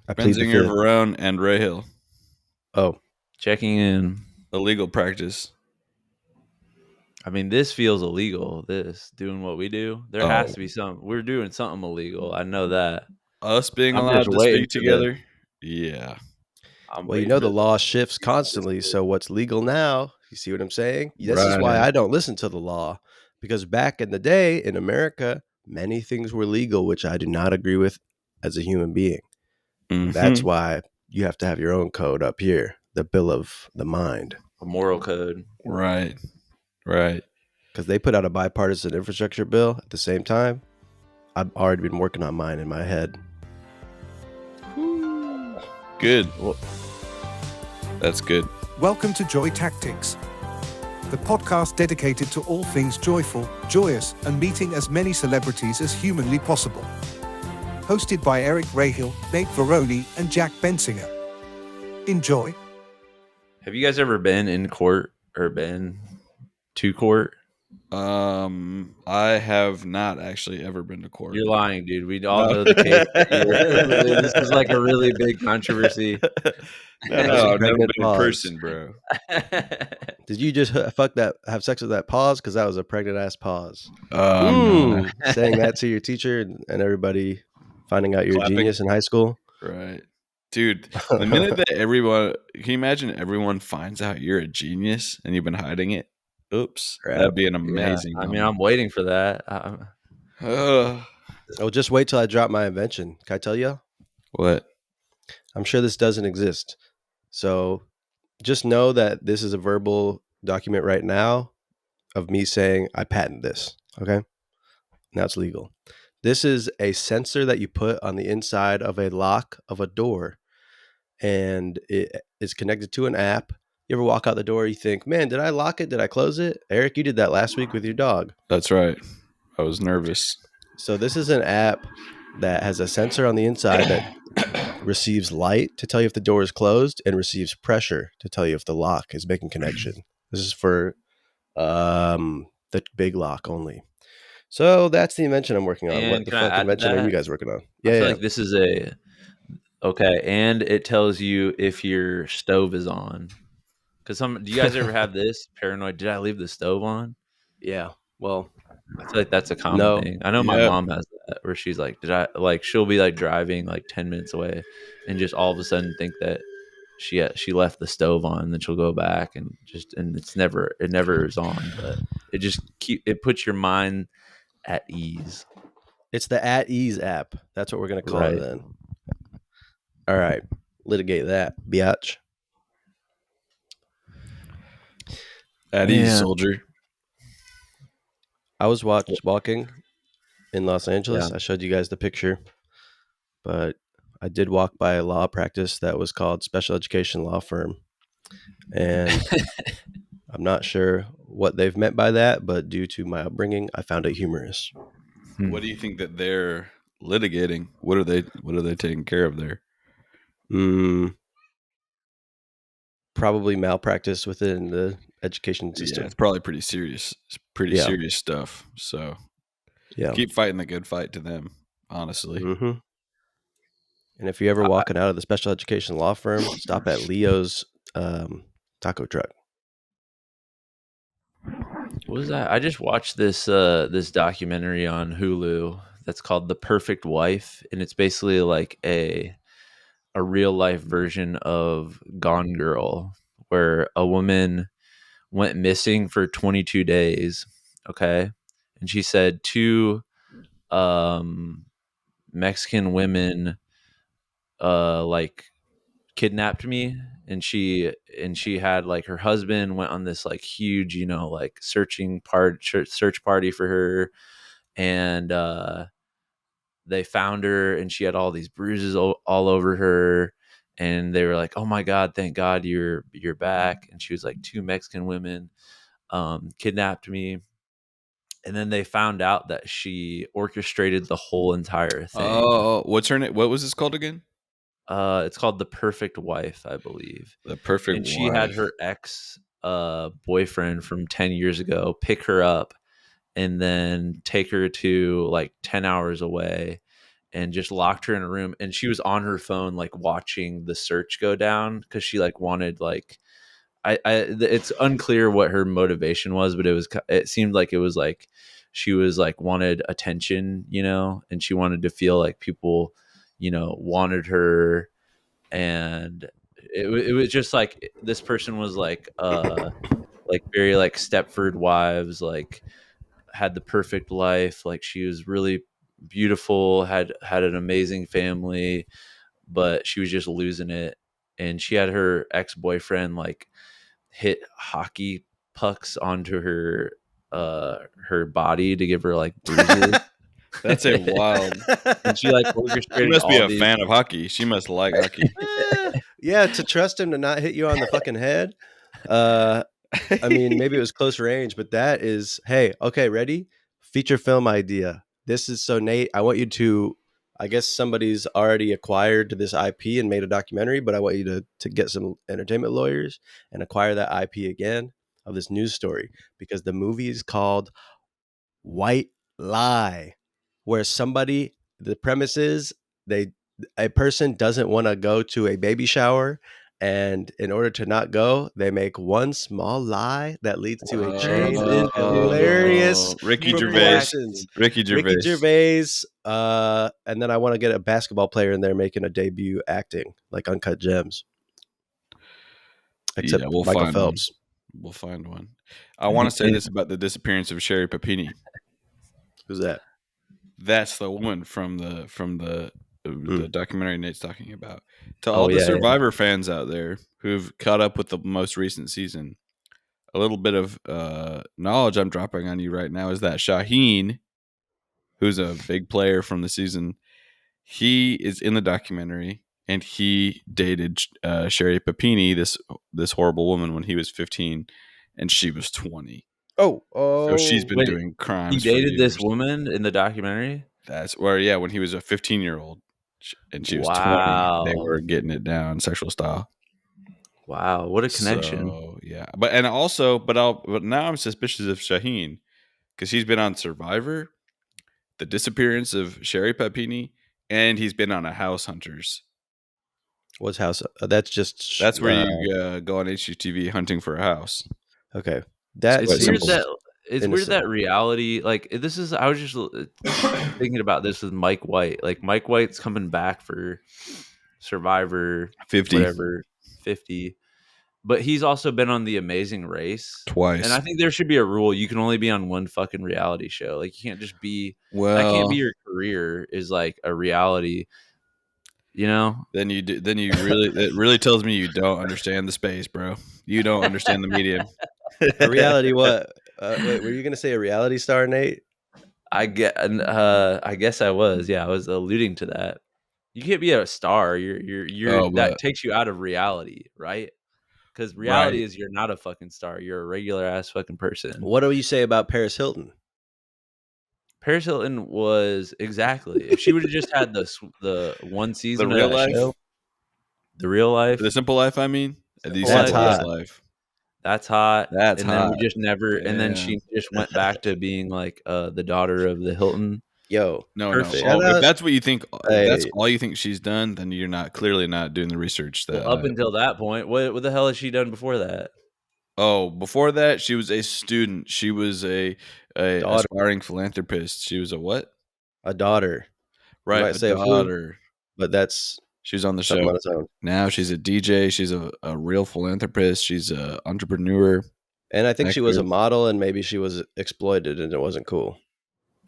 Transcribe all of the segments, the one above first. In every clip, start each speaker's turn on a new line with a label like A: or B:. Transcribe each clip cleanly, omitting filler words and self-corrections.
A: I plead the
B: Benzinger,
A: fifth.
B: Varone, and Rahill.
A: Oh,
C: Checking in.
B: Illegal practice.
C: I mean, this feels illegal. This doing what we do. There has to be some. We're doing something illegal. I know that.
B: Us being
C: I'm just
B: allowed to
C: waiting
B: speak
C: for the.
B: together? Yeah.
C: I'm
A: well, you
C: waiting
A: know
C: for
A: the law shifts constantly. So what's legal now? You see what I'm saying? This is why
B: Right.
A: I don't listen to the law, because back in the day in America, many things were legal, which I do not agree with as a human being. That's
B: Mhm.
A: why you have to have your own code up here, the Bill of the Mind,
C: a moral code.
B: Right. Right.
A: because they put out a bipartisan infrastructure bill at the same time. I've already been working on mine in my head.
B: Good.
C: Well,
B: That's good.
D: Welcome to Joy Tactics, the podcast dedicated to all things joyful, joyous, and meeting as many celebrities as humanly possible. Hosted by Eric Rahill, Nate Varone, and Jack Bensinger. Enjoy.
C: have you guys ever been in court or been to court?
B: I have not actually ever been to court.
C: You're lying, dude. We all
B: No.
C: know the case. This is like a really big controversy.
B: No,
A: That was a
B: I've never
A: pregnant
B: been in
A: pause.
B: person, bro.
A: Did you just have sex with that pause? Because that was a pregnant ass pause.
B: No.
A: Saying that to your teacher and everybody finding out you're a
B: Clapping.
A: genius in high school.
B: Right. Dude, the minute that everyone, can you imagine everyone finds out you're a genius and you've been hiding it? Oops.
A: Crap.
B: That'd be an amazing
C: I mean, I'm waiting for that.
B: Ugh.
A: Oh, just wait till I drop my invention. Can I tell you?
B: What?
A: I'm sure this doesn't exist. So just know that this is a verbal document right now of me saying I patent this. Okay. Now it's legal. This is a sensor that you put on the inside of a lock of a door, and it is connected to an app. You ever walk out the door, you think, man, did I lock it? Did I close it? Eric, you did that last week with your dog.
B: That's right. I was nervous.
A: So this is an app that has a sensor on the inside that receives light to tell you if the door is closed and receives pressure to tell you if the lock is making connection. This is for the big lock only. So that's the invention I'm working on.
C: And
A: What the
C: can I
A: fuck
C: add to
A: invention are you
C: that?
A: guys working on?
C: I
A: Yeah,
C: feel
A: yeah.
C: like this is okay, and it tells you if your stove is on. Because do you guys ever have this paranoid? Did I leave the stove on?
A: Yeah. Well,
C: I feel like that's a common
A: no.
C: thing. I know my
B: Yeah.
C: mom has that, where she's like, she'll be like driving like 10 minutes away, and just all of a sudden think that she left the stove on, and then she'll go back and it never is on, but it puts your mind at ease.
A: It's the At Ease app. That's what we're going to call
C: Right.
A: it then. All right. Litigate that, biatch.
B: At ease,
C: Yeah.
B: soldier.
A: I was walking in Los Angeles.
C: Yeah.
A: I showed you guys the picture, but I did walk by a law practice that was called Special Education Law Firm. And I'm not sure what they've meant by that, but due to my upbringing, I found it humorous.
B: What do you think that they're litigating? What are they taking care of there?
A: Probably malpractice within the education system.
B: Yeah, it's probably pretty serious. It's pretty serious stuff. So
A: Yeah.
B: keep fighting the good fight to them, honestly.
A: Mm-hmm. And if you're ever walking out of the special education law firm, stop at Leo's taco truck.
C: What was that? I just watched this this documentary on Hulu that's called The Perfect Wife, and it's basically like a real life version of Gone Girl, where a woman went missing for 22 days. Okay. And she said two Mexican women like kidnapped me, and she had like her husband went on this like huge, like search party for her, and they found her, and she had all these bruises all over her, and they were like, oh my god, thank god you're back. And she was like, two Mexican women kidnapped me, and then they found out that she orchestrated the whole entire thing.
B: Oh, what's her name? What was this called again?
C: It's called The Perfect Wife, I believe.
B: The Perfect
C: And she
B: Wife.
C: had her ex boyfriend from 10 years ago pick her up and then take her to like 10 hours away and just locked her in a room, and she was on her phone like watching the search go down because she like wanted like it's unclear what her motivation was, but it seemed like it was like she was like wanted attention, you know, and she wanted to feel like people, you know, wanted her. And it was just like this person was like very like Stepford Wives, like had the perfect life, like she was really beautiful, had an amazing family, but she was just losing it. And she had her ex-boyfriend like hit hockey pucks onto her body to give her like bruises.
B: That's a wild.
C: And she like
B: She
C: orchestrated
B: must be
C: all
B: a
C: these.
B: fan of hockey. She must like hockey.
A: Yeah, to trust him to not hit you on the fucking head. I mean, maybe it was close range, but that is, hey, okay, ready? Feature film idea. This is so Nate. I want you to, I guess somebody's already acquired this IP and made a documentary, but I want you to get some entertainment lawyers and acquire that IP again of this news story because the movie is called White Lie, where somebody, the premise is they, a person doesn't want to go to a baby shower, and in order to not go, they make one small lie that leads to a chain
C: Turns
A: of hilarious
B: Oh, Ricky Gervais.
A: proportions.
B: Ricky Gervais.
A: Ricky Gervais, and then I want to get a basketball player in there making a debut acting like Uncut Gems, except
B: Yeah, we'll
A: Michael
B: find one.
A: Phelps.
B: We'll find one. I want to say this about the disappearance of Sherry Papini.
A: Who's that?
B: That's the woman from the documentary Nate's talking about. To
C: Oh
B: all the
C: yeah, yeah.
B: Survivor fans out there who've caught up with the most recent season, a little bit of knowledge I'm dropping on you right now is that Shaheen, who's a big player from the season, he is in the documentary and he dated Sherry Papini, this horrible woman, when he was 15 and she was 20. So she's been
C: Wait,
B: doing
C: he
B: crimes for
C: dated this
B: years.
C: woman in the documentary?
B: That's where, yeah, when he was a 15-year-old and she was 20, they
C: Wow.
B: were getting it down sexual style.
C: Wow, what a connection.
B: So yeah, but now I'm suspicious of Shaheen because he's been on Survivor, the disappearance of Sherry Papini, and he's been on a House Hunters.
A: What's house? That's just
B: That's where you go on HGTV hunting for a house.
A: okay. That
C: It's
B: quite
C: weird
B: simple.
A: seems
C: it's weird
A: innocent.
C: that reality, like this is I was just thinking about this with Mike White. Like Mike White's coming back for Survivor
B: 50
C: whatever 50. But he's also been on The Amazing Race.
B: twice.
C: And I think there should be a rule. You can only be on one fucking reality show. Like you can't just be that can't
B: Well,
C: be your career is like a reality, you know?
B: then you do, then you really it really tells me you don't understand the space, bro. You don't understand the medium.
A: A reality what? Wait, were you going to say a reality star, Nate?
C: I guess I was. Yeah, I was alluding to that. You can't be a star. You're
B: Oh,
C: that
B: but
C: takes you out of reality, right? Because reality
B: right.
C: is you're not a fucking star. You're a regular ass fucking person.
A: What do you say about Paris Hilton?
C: Paris Hilton was exactly if she would have just had the one
B: The
C: season of
B: real
C: that
B: life,
C: show, the real life,
B: the simple life. I mean, the
C: Simple
A: That's
C: Life,
B: simplest
C: yeah,
A: hot.
B: life.
C: that's hot.
B: That's
C: And then
B: hot.
C: we just never, and then
B: Damn.
C: she just went back to being like the daughter of the Hilton.
A: Yo,
B: No.
C: Perfect.
A: shout
B: Oh, if
A: out.
B: that's what you think, if that's
A: Hey,
B: all you think she's done, then you're not clearly not doing the research.
C: Well, up
B: That
C: until that point, what the hell has she done before that?
B: before that, she was a student. She was a
A: daughter,
B: aspiring philanthropist. She was a what?
A: a daughter. You
B: Right,
A: might
B: a
A: say a flu,
B: daughter.
A: but that's
B: She was on the
A: something
B: show.
A: on its own.
B: Now she's a DJ. She's a real philanthropist. She's a entrepreneur.
A: And I think she was a
B: Actress.
A: model, and maybe she was exploited, and it wasn't cool.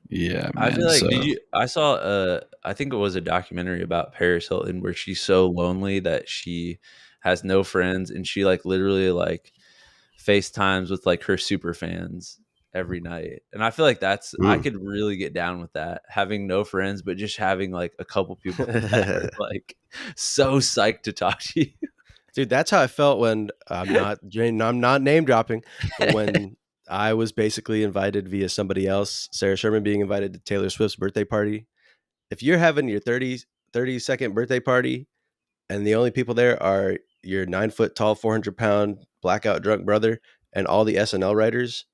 B: Yeah,
C: I
B: man.
C: feel like
B: So
C: I saw I think it was a documentary about Paris Hilton where she's so lonely that she has no friends and she like literally like FaceTimes with like her super fans every night. And I feel like I
A: Mm.
C: could really get down with that. Having no friends, but just having like a couple people that are like so psyched to talk to you.
A: Dude, that's how I felt when I'm not name dropping, but when I was basically invited via somebody else, Sarah Sherman being invited to Taylor Swift's birthday party. If you're having your 30-second birthday party and the only people there are your 9 foot tall, 400-pound blackout drunk brother, and all the SNL writers,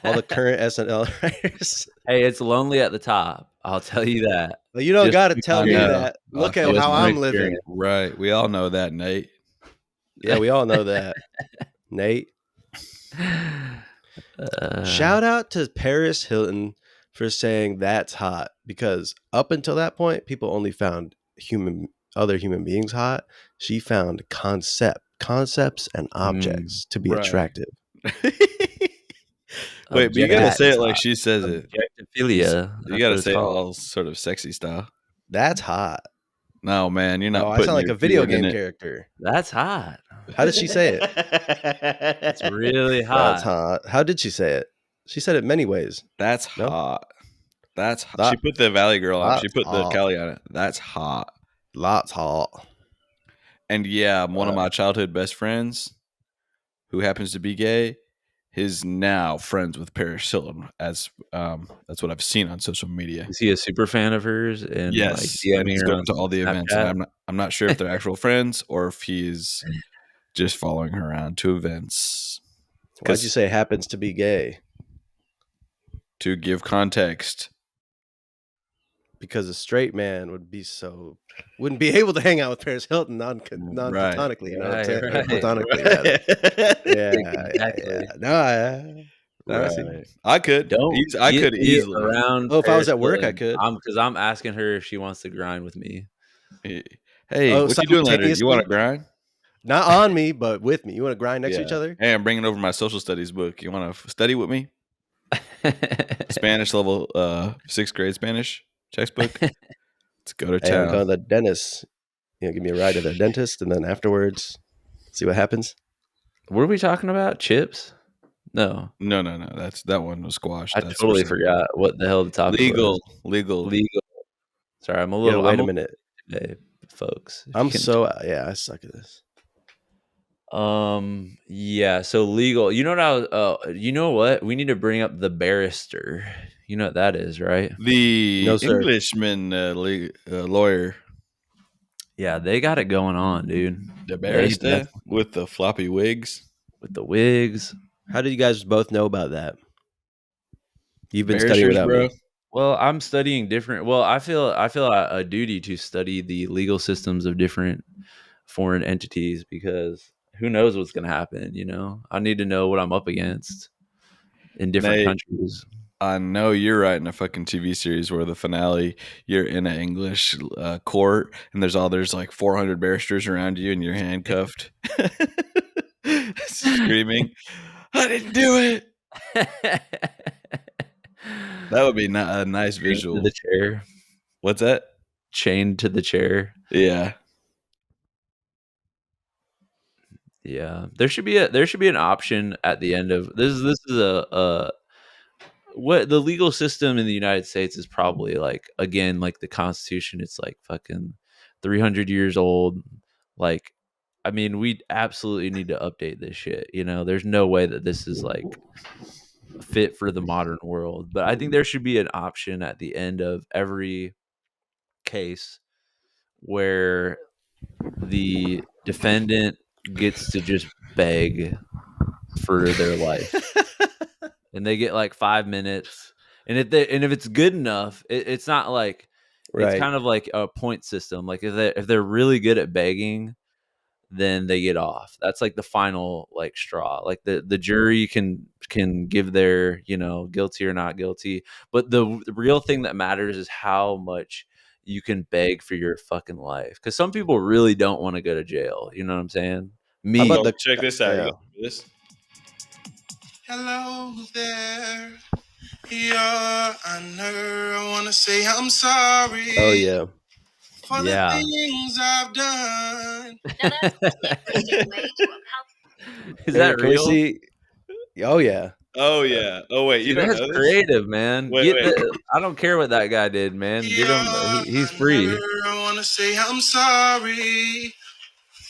A: all the current SNL writers.
C: Hey, it's lonely at the top. I'll tell you that.
A: But you don't
C: Just
A: got to
C: from
A: tell
B: I
A: me
B: know.
C: experience.
A: that. Look at
C: Just
A: how
C: from
A: I'm living.
C: experience.
B: Right. We all know that, Nate.
A: Yeah, we all know that. Nate. Shout out to Paris Hilton for saying that's hot, because up until that point, people only found other human beings hot. She found concepts and objects to be
B: Right.
A: attractive.
B: Wait, but you gotta
C: Objective-
B: say it like
A: hot.
B: she says it.
C: Objectophilia.
B: You
C: That's
B: gotta
C: what it's
B: say it
C: called.
B: all sort of sexy style.
A: That's hot.
B: No, man, you're
A: Oh,
B: not
A: I
B: putting
A: sound like
B: your
A: a video
B: keyword in
A: game
B: it.
A: character.
C: That's hot.
A: How did she say it?
C: It's really
A: That's
C: hot.
A: hot. How did she say it? She said it many ways.
B: That's
A: No?
B: hot. That's hot. She
A: That-
B: put the Valley Girl on. She
A: That's
B: put the
A: hot.
B: Cali on it. That's hot.
A: Lots hot.
B: And yeah, one of my childhood best friends, who happens to be gay, is now friends with Paris Hilton. As that's what I've seen on social media.
C: Is he a super fan of hers and like
B: Yes, and
C: DMing
B: he's
C: her
B: going
C: on
B: to all the events.
C: Snapchat?
B: And I'm not sure if they're actual friends or if he's just following her around to events.
A: Why'd you say happens to be gay?
B: To give context,
A: Because a straight man wouldn't be able to hang out with Paris Hilton non-platonically, you know what I'm saying? Or
C: Right.
A: platonically, rather. Yeah,
C: Exactly.
A: No, I see.
B: Right. I could.
C: Don't
B: I
C: get
B: could
C: me
B: easily.
C: around.
A: Oh, if I was
C: Paris
A: at work, I
C: Hilton.
A: could.
C: Because I'm asking her if she wants to grind with me.
B: Hey,
A: Oh,
B: what you doing later? You want to
A: simultaneously?
B: grind?
A: Not on me, but with me. You want to grind next to each other?
B: Hey, I'm bringing over my social studies book. You want to study with me? Spanish level 6th grade Spanish textbook. Let's go to
A: Hey, I'm
B: town.
A: going to the dentist. Give me a ride to the dentist, and then afterwards, see what happens.
C: What are we talking about? Chips? No,
B: No. That one was squashed.
C: I
B: That's
C: totally
B: for
C: forgot what the hell the topic was.
B: legal.
C: Sorry, I'm a
A: You gotta
C: little.
A: wait
C: I'm
A: a minute.
C: today, folks. if
A: I'm
C: you can
A: so I suck at this.
C: Yeah, so legal. You know what I was you know what? We need to bring up the barrister. You know what that is, right?
B: The
A: No, sir.
B: Englishman lawyer,
C: Yeah, they got it going on, dude.
B: the
C: They
B: barrister
C: definitely-
B: with the floppy wigs.
C: with the wigs.
A: How did you guys both know about that? You've been studying
B: Barristers,
A: without
B: bro.
A: me.
C: Well, I'm studying different. Well, I feel a duty to study the legal systems of different foreign entities because who knows what's going to happen, you know? I need to know what I'm up against in different
B: Nate,
C: countries.
B: I know you're writing a fucking TV series where the finale you're in an English court and there's like 400 barristers around you and you're handcuffed, screaming, "I didn't do it!" That would be a nice
C: Chained
B: visual.
C: to the chair.
B: What's that?
C: Chained to the chair.
B: Yeah.
C: Yeah, there should be an option at the end of this. This is a what the legal system in the United States is probably like again like the Constitution. It's like fucking 300 years old. Like, I mean, we absolutely need to update this shit. You know, there's no way that this is like fit for the modern world. But I think there should be an option at the end of every case where the defendant gets to just beg for their life and they get like 5 minutes and if it's good enough it's not like it's
A: Right.
C: kind of like a point system, like if they're really good at begging then they get off. That's like the final like straw. Like the jury can give their, you know, guilty or not guilty, but the real thing that matters is how much you can beg for your fucking life, because some people really don't want to go to jail, you know what I'm saying? Me.
A: How about the
B: Check this out.
A: yeah.
B: You got this?
E: Hello there, Your Honor. I want to say I'm sorry.
A: Oh yeah.
E: For
C: Yeah.
E: the things I've done.
C: Is
A: Here,
C: that
A: can we
C: real?
A: see? Oh yeah.
B: Oh yeah. Oh wait, you
C: Dude,
B: don't
C: that's
B: know this?
C: creative, man.
B: Wait,
C: Get
B: wait.
C: I don't care what that guy did, man. Get
E: Your
C: him. He's free.
E: Honor, I want to say I'm sorry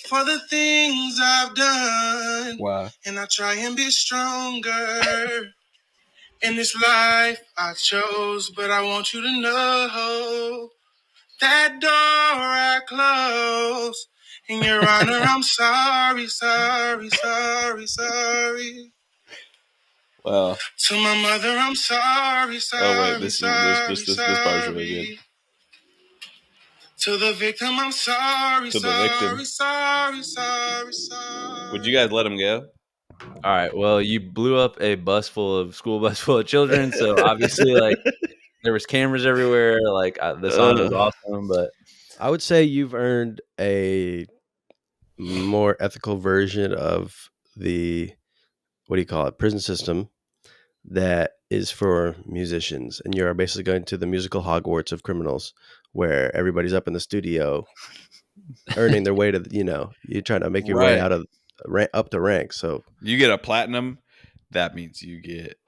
E: for the things I've done.
B: Wow.
E: And I try and be stronger in this life I chose. But I want you to know that door I close. In Your Honor, I'm sorry, sorry, sorry, sorry.
B: Well,
E: To my mother, I'm sorry, sorry,
B: this
E: sorry,
B: part's really good.
E: sorry. To the victim, I'm sorry,
B: To the victim.
E: sorry, sorry, sorry.
B: Would you guys let him go?
C: All right. Well, you blew up a school bus full of children, so obviously, like, there was cameras everywhere. Like, the song was awesome, but
A: I would say you've earned a more ethical version of the, what do you call it, prison system that is for musicians, and you're basically going to the musical Hogwarts of criminals, where everybody's up in the studio earning their way to, you're trying to make your way
B: Right.
A: out of up the ranks. So
B: You get a platinum. That means you get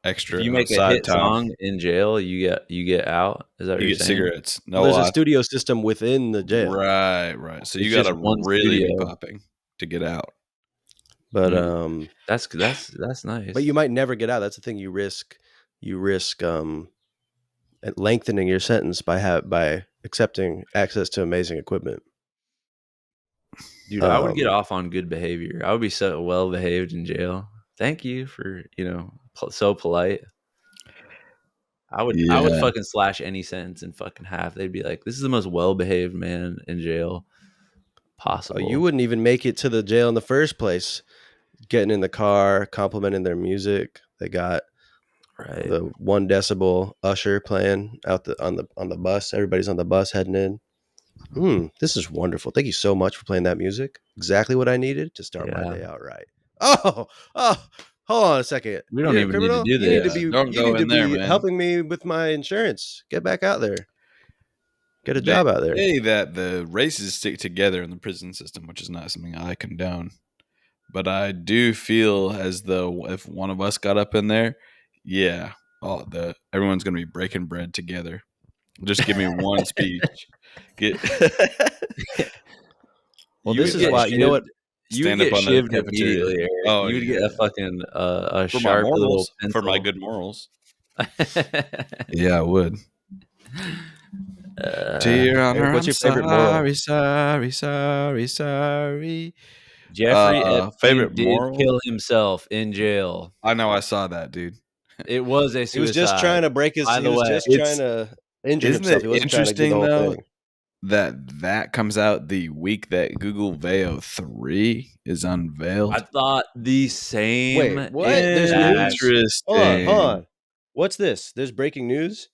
B: extra
C: if you make a
B: side
C: hit
B: time.
C: song in jail, you get out. Is that what
B: You
C: you're
B: get
C: saying?
B: cigarettes.
A: well,
B: No
A: there's a
B: lie.
A: studio system within the jail,
B: Right. So
C: It's
B: you got
C: just
B: to
C: one
B: really be
C: studio.
B: popping to get out.
A: but
C: That's nice.
A: but you might never get out. That's the thing. You risk lengthening your sentence by accepting access to amazing equipment.
C: Dude, I would get off on good behavior. I would be so well behaved in jail. Thank you for, so polite. I would fucking slash any sentence in fucking half. They'd be like, "This is the most well behaved man in jail possible."
A: You wouldn't even make it to the jail in the first place. Getting in the car, complimenting their music. They got
C: right.
A: the 1 decibel usher playing out on the bus. Everybody's on the bus heading in. This is wonderful. Thank you so much for playing that music. Exactly what I needed to start my
C: Yeah.
A: day out right. Oh, hold on a second.
C: We don't
A: You're a
C: even need to
A: criminal.
C: do
A: You need to
C: this.
A: be
B: Don't
A: you
B: go
A: need to
B: in there,
A: be
B: man.
A: helping me with my insurance. Get back out there. Get a
B: They
A: job out there.
B: say that the races stick together in the prison system, which is not something I condone. But I do feel as though if one of us got up in there, yeah, everyone's gonna be breaking bread together. Just give me one speech.
A: Well,
C: You
A: this
C: would
A: is
C: get
A: why, you know what?
C: You would
B: Stand up
C: get
B: on the
C: shivved
B: cafeteria.
C: immediately, Eric.
B: Oh,
C: You would get
B: yeah.
C: a fucking a
B: For my
C: sharp little
B: morals,
C: pencil.
B: for my good morals. Yeah, I would. Dear Honor,
A: Eric, what's
B: I'm
A: your favorite moral?
B: sorry.
C: Jeffrey Epstein
B: Favorite
C: did
B: moral?
C: kill himself in jail.
B: I know, I saw that, dude.
C: It was a
A: He was just
C: suicide.
A: trying to break his.
C: By
A: He
C: the
A: was
C: way,
A: just trying to injure
B: Isn't
A: himself.
B: it
A: He wasn't trying to do the
B: interesting
A: whole
B: though
A: thing.
B: that comes out the week that Google Veo 3 is unveiled?
C: I thought the same.
A: Wait, what? There's news?
B: Interesting.
A: Hold on. What's this? There's breaking news?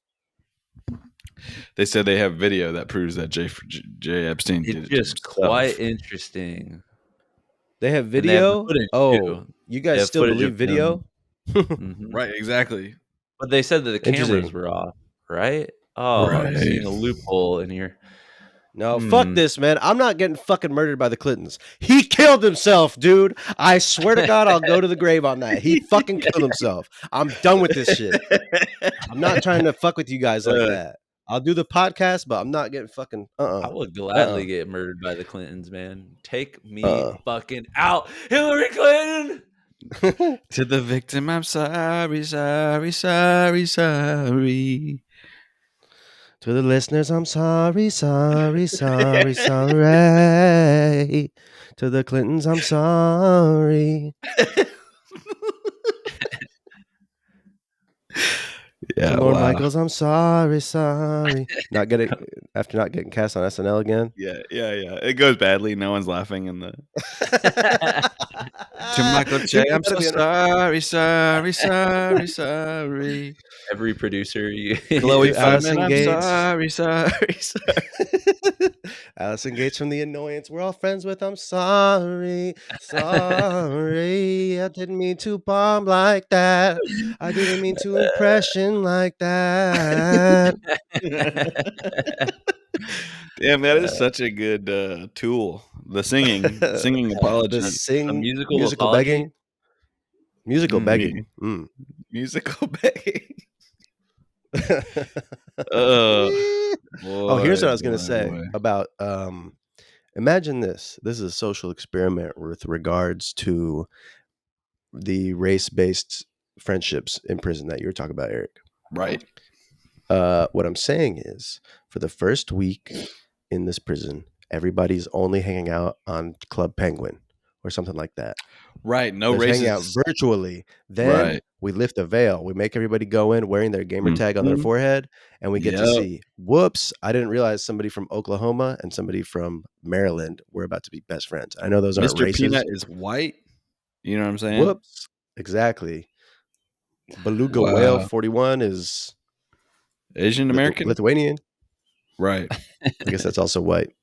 B: They said they have video that proves that J. Epstein did
C: It's
B: it to
C: just
B: himself.
C: quite interesting.
A: They have
C: And they have the
A: video?
C: footage,
A: Oh,
C: too.
A: you
C: They
A: guys
C: have
A: still
C: footage
A: believe
C: of
A: video?
C: Mhm.
B: Right, exactly.
C: But they said that the cameras
A: Interesting.
C: were off, right? Oh, I'm
B: Right.
C: seeing a loophole in here.
A: No, fuck this, man. I'm not getting fucking murdered by the Clintons. He killed himself, dude. I swear to God, I'll go to the grave on that. He fucking killed himself. I'm done with this shit. I'm not trying to fuck with you guys like that. I'll do the podcast, but I'm not getting fucking
C: I would gladly get murdered by the Clintons, man. Take me fucking out, Hillary Clinton.
B: To the victim, I'm sorry.
A: To the listeners, I'm sorry. To the Clintons, I'm sorry.
B: Yeah,
A: to Lord
B: wow.
A: Michaels, I'm sorry. After not getting cast on SNL again.
B: Yeah. It goes badly. No one's laughing in the. To Michael J, I'm so sorry.
C: Every producer,
B: Chloe
A: Allison
B: Feynman, I'm
A: Gates.
B: sorry.
A: Allison Gates from The Annoyance. We're all friends with. I'm sorry. I didn't mean to bomb like that. I didn't mean to impression like that.
B: Damn, that is such a good tool. The singing apology.
A: The
C: a musical
A: musical
C: apology?
A: begging. Musical begging.
B: Musical begging.
A: Oh, here's what I was going to say about imagine this. This is a social experiment with regards to the race-based friendships in prison that you were talking about, Eric.
B: Right.
A: What I'm saying is, for the first week in this prison, everybody's only hanging out on Club Penguin, or something like that.
B: Right. No
A: Let's hang out
B: races.
A: virtually. Then
B: Right.
A: we lift the veil. We make everybody go in wearing their gamer tag on their
B: Mhm.
A: forehead, and we get to
B: Yep.
A: see, whoops, I didn't realize somebody from Oklahoma and somebody from Maryland were about to be best friends. I know those aren't
B: Mr.
A: races.
B: Peanut is white. You know what I'm saying?
A: Whoops. Exactly. Beluga Whale
B: Wow.
A: 41 is
B: Asian American?
A: Lithuanian.
B: Right.
A: I guess that's also white.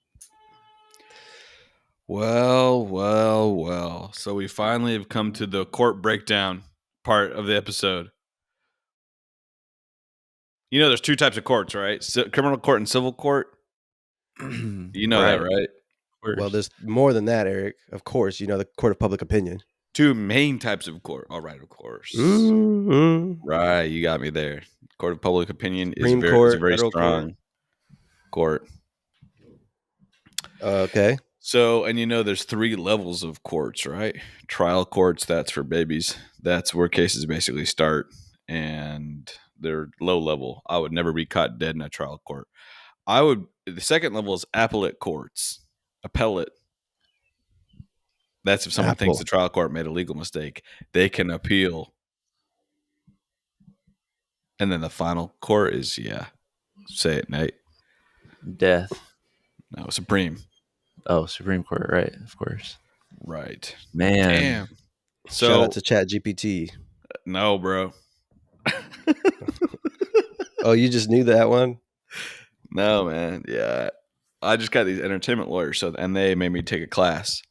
B: Well. So we finally have come to the court breakdown part of the episode. You know, there's two types of courts, right? Criminal court and civil court. You know that, right?
A: Well, there's more than that, Eric. Of course, you know the court of public opinion.
B: Two main types of court. All right, of course.
A: Mm-hmm.
B: Right, you got me there. Court of public opinion is
A: Supreme
B: a
A: Court,
B: very
A: federal
B: strong court.
A: Okay.
B: So, and you know, there's 3 levels of courts, right? Trial courts, that's for babies. That's where cases basically start, and they're low level. I would never be caught dead in a trial court. The second level is appellate courts. Appellate. That's if someone thinks the trial court made a legal mistake, they can appeal. And then the final court is, say it, Nate.
C: Death.
B: No, Supreme.
C: Oh, Supreme Court, right? Of course.
B: Right.
C: Man.
B: Damn. So,
A: shout out to ChatGPT.
B: No, bro.
A: Oh, you just knew that one?
B: No, man. Yeah. I just got these entertainment lawyers, and they made me take a class.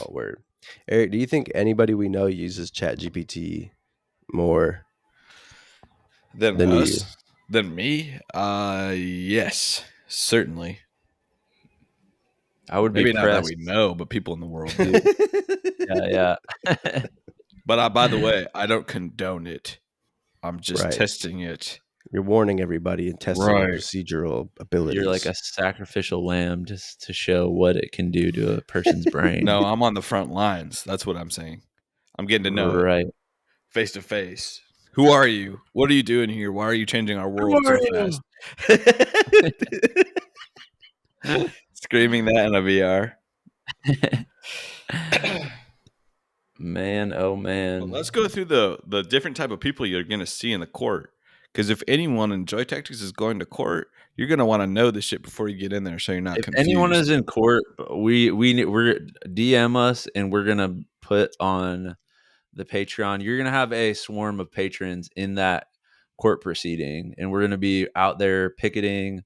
A: Oh, word. Eric, do you think anybody we know uses ChatGPT more
B: than
A: us?
B: You? Than me? Yes, certainly.
C: I would
B: Maybe
C: be
B: not that
C: pressed.
B: we know, but people in the world do.
C: Yeah.
B: But by the way, I don't condone it. I'm just testing it.
A: You're warning everybody and testing procedural abilities.
C: You're like a sacrificial lamb just to show what it can do to a person's brain.
B: No, I'm on the front lines. That's what I'm saying. I'm getting to know it face to face. Who are you? What are you doing here? Why are you changing our world so fast? Screaming that in a VR.
C: Man, oh man.
B: Well, let's go through the different type of people you're going to see in the court. Because if anyone in Joy Tactics is going to court, you're going to want to know this shit before you get in there, so you're not confused.
C: If anyone is in court, we're DM us, and we're going to put on the Patreon. You're going to have a swarm of patrons in that court proceeding, and we're going to be out there picketing.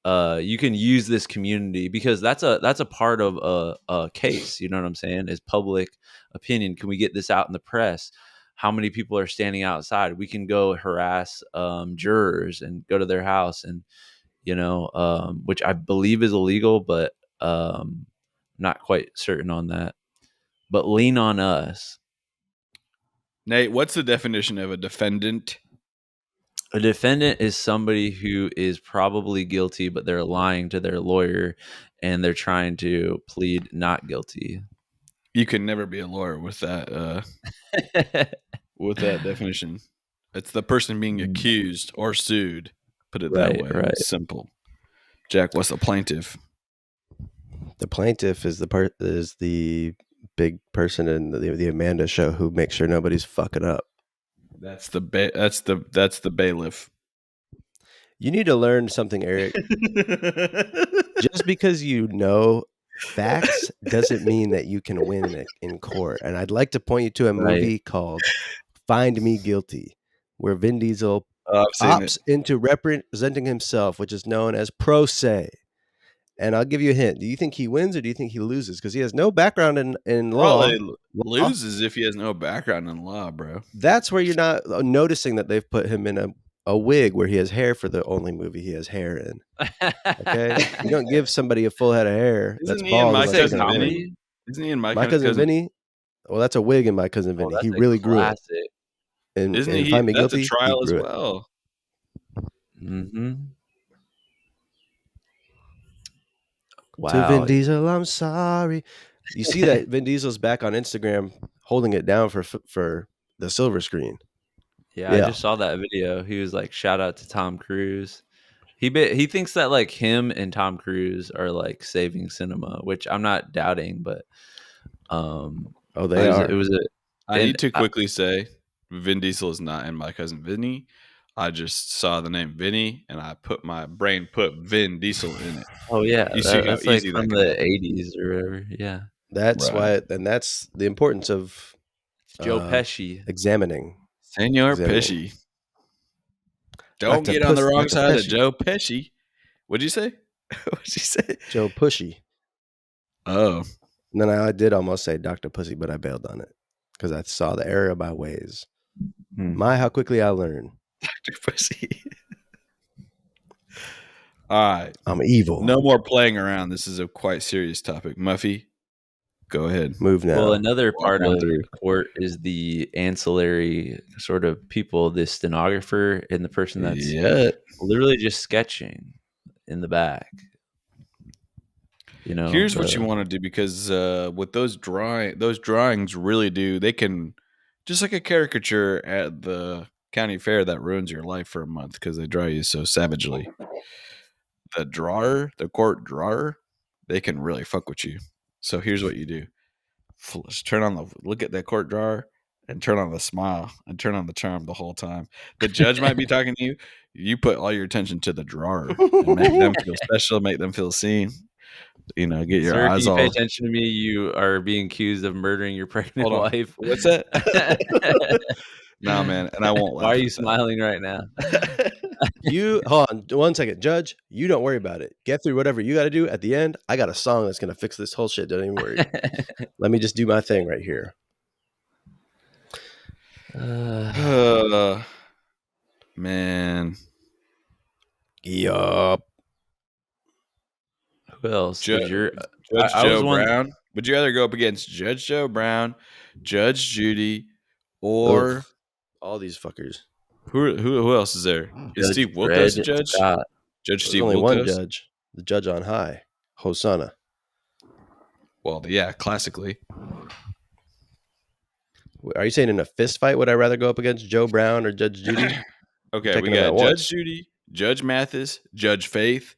C: You can use this community because that's a part of a case. You know what I'm saying? Is public opinion. Can we get this out in the press? How many people are standing outside? We can go harass jurors and go to their house, and which I believe is illegal, but not quite certain on that. But lean on us.
B: Nate, what's the definition of a defendant?
C: A defendant is somebody who is probably guilty, but they're lying to their lawyer and they're trying to plead not guilty.
B: You can never be a lawyer with that with that definition. It's the person being accused or sued. Put it that way.
C: Right.
B: It's simple. Jack, what's the plaintiff?
A: The plaintiff is the big person in the Amanda show who makes sure nobody's fucking up.
B: That's the bailiff.
A: You need to learn something, Eric. Just because you know facts doesn't mean that you can win in court. And I'd like to point you to a movie called Find Me Guilty, where Vin Diesel opts into representing himself, which is known as pro se. And I'll give you a hint. Do you think he wins or do you think he loses? Because he has no background in law.
B: Probably loses if he has no background in law, bro.
A: That's where you're not noticing that they've put him in a wig where he has hair for the only movie he has hair in. Okay? You don't give somebody a full head of hair.
B: Isn't he in My Cousin Vinny? Isn't he in My
A: Cousin Vinny? Well, that's a wig in My Cousin Vinny. He really grew it.
B: Isn't he?
A: Find Me
B: That's
A: Guilty,
B: a trial as well.
C: Mm-hmm. Wow.
A: To Vin Diesel, I'm sorry. You see that Vin Diesel's back on Instagram holding it down for the silver screen.
C: Yeah, I just saw that video. He was like, shout out to Tom Cruise. He thinks that like him and Tom Cruise are like saving cinema, which I'm not doubting, but
A: Oh, they are.
C: It was a
B: I
C: and
B: need to quickly say Vin Diesel is not in My Cousin Vinny. I just saw the name Vinny and my brain put Vin Diesel in it.
C: oh yeah,
B: You see how
C: that's like
B: easy that
C: from
B: can
C: the
B: happen.
C: '80s or whatever. Yeah,
A: That's
B: Right.
A: why, and that's the importance of
C: it's Joe Pesci.
A: examining.
B: Senor
A: Examining.
B: Pesci. Don't
A: Dr.
B: get on the wrong
A: Dr.
B: side of
A: Pesci.
B: Joe Pesci. What'd you say? What'd you say?
A: Joe Pushy.
B: Oh,
A: And then I did almost say Dr. Pussy, but I bailed on it because I saw the error of my ways.
C: Hmm.
A: My, how quickly I learn.
B: Dr. Pussy. All right.
A: I'm evil.
B: No more playing around. This is a quite serious topic. Muffy, go ahead.
A: Move now.
C: Well, another
B: Walk
C: part
B: on
C: of
B: through.
C: court is the ancillary sort of people, the stenographer and the person that's
B: Yeah.
C: literally just sketching in the back. You know,
B: Here's what you want to do because with those drawings really do. They can just like a caricature at the county fair that ruins your life for a month because they draw you so savagely. The court drawer, they can really fuck with you. So here's what you do: look at that court drawer and turn on the smile and turn on the charm the whole time. The judge might be talking to you. You put all your attention to the drawer and make them feel special, make them feel seen. Get your
C: Sir, can
B: eyes
C: you pay
B: all.
C: attention to me? You are being accused of murdering your pregnant
B: Hold on.
C: wife.
B: What's that? Nah, man, and I won't laugh.
C: Why are you
B: at
C: smiling right now?
A: You hold on 1 second, Judge. You don't worry about it. Get through whatever you got to do. At the end, I got a song that's gonna fix this whole shit. Don't even worry. Let me just do my thing right here.
B: that. Man,
A: Yup.
C: Who else?
B: Judge,
C: Judge
B: Judge
C: I was
B: Joe
C: one.
B: Brown. Would you rather go up against Judge Joe Brown, Judge Judy,
A: Ugh.
B: or
A: All these fuckers.
B: who else is there? Is
C: Judge
B: Steve Wilkos
C: Dred
B: a judge?
C: Scott.
B: Judge
A: There's
B: Steve
A: only one
B: Wilkos.
A: judge. The judge on high, Hosanna.
B: Well, yeah, classically.
A: Are you saying in a fist fight would I rather go up against Joe Brown or Judge Judy?
B: Okay, we
A: Taking them
B: got
A: at
B: Judge
A: once.
B: Judy, Judge Mathis, Judge Faith,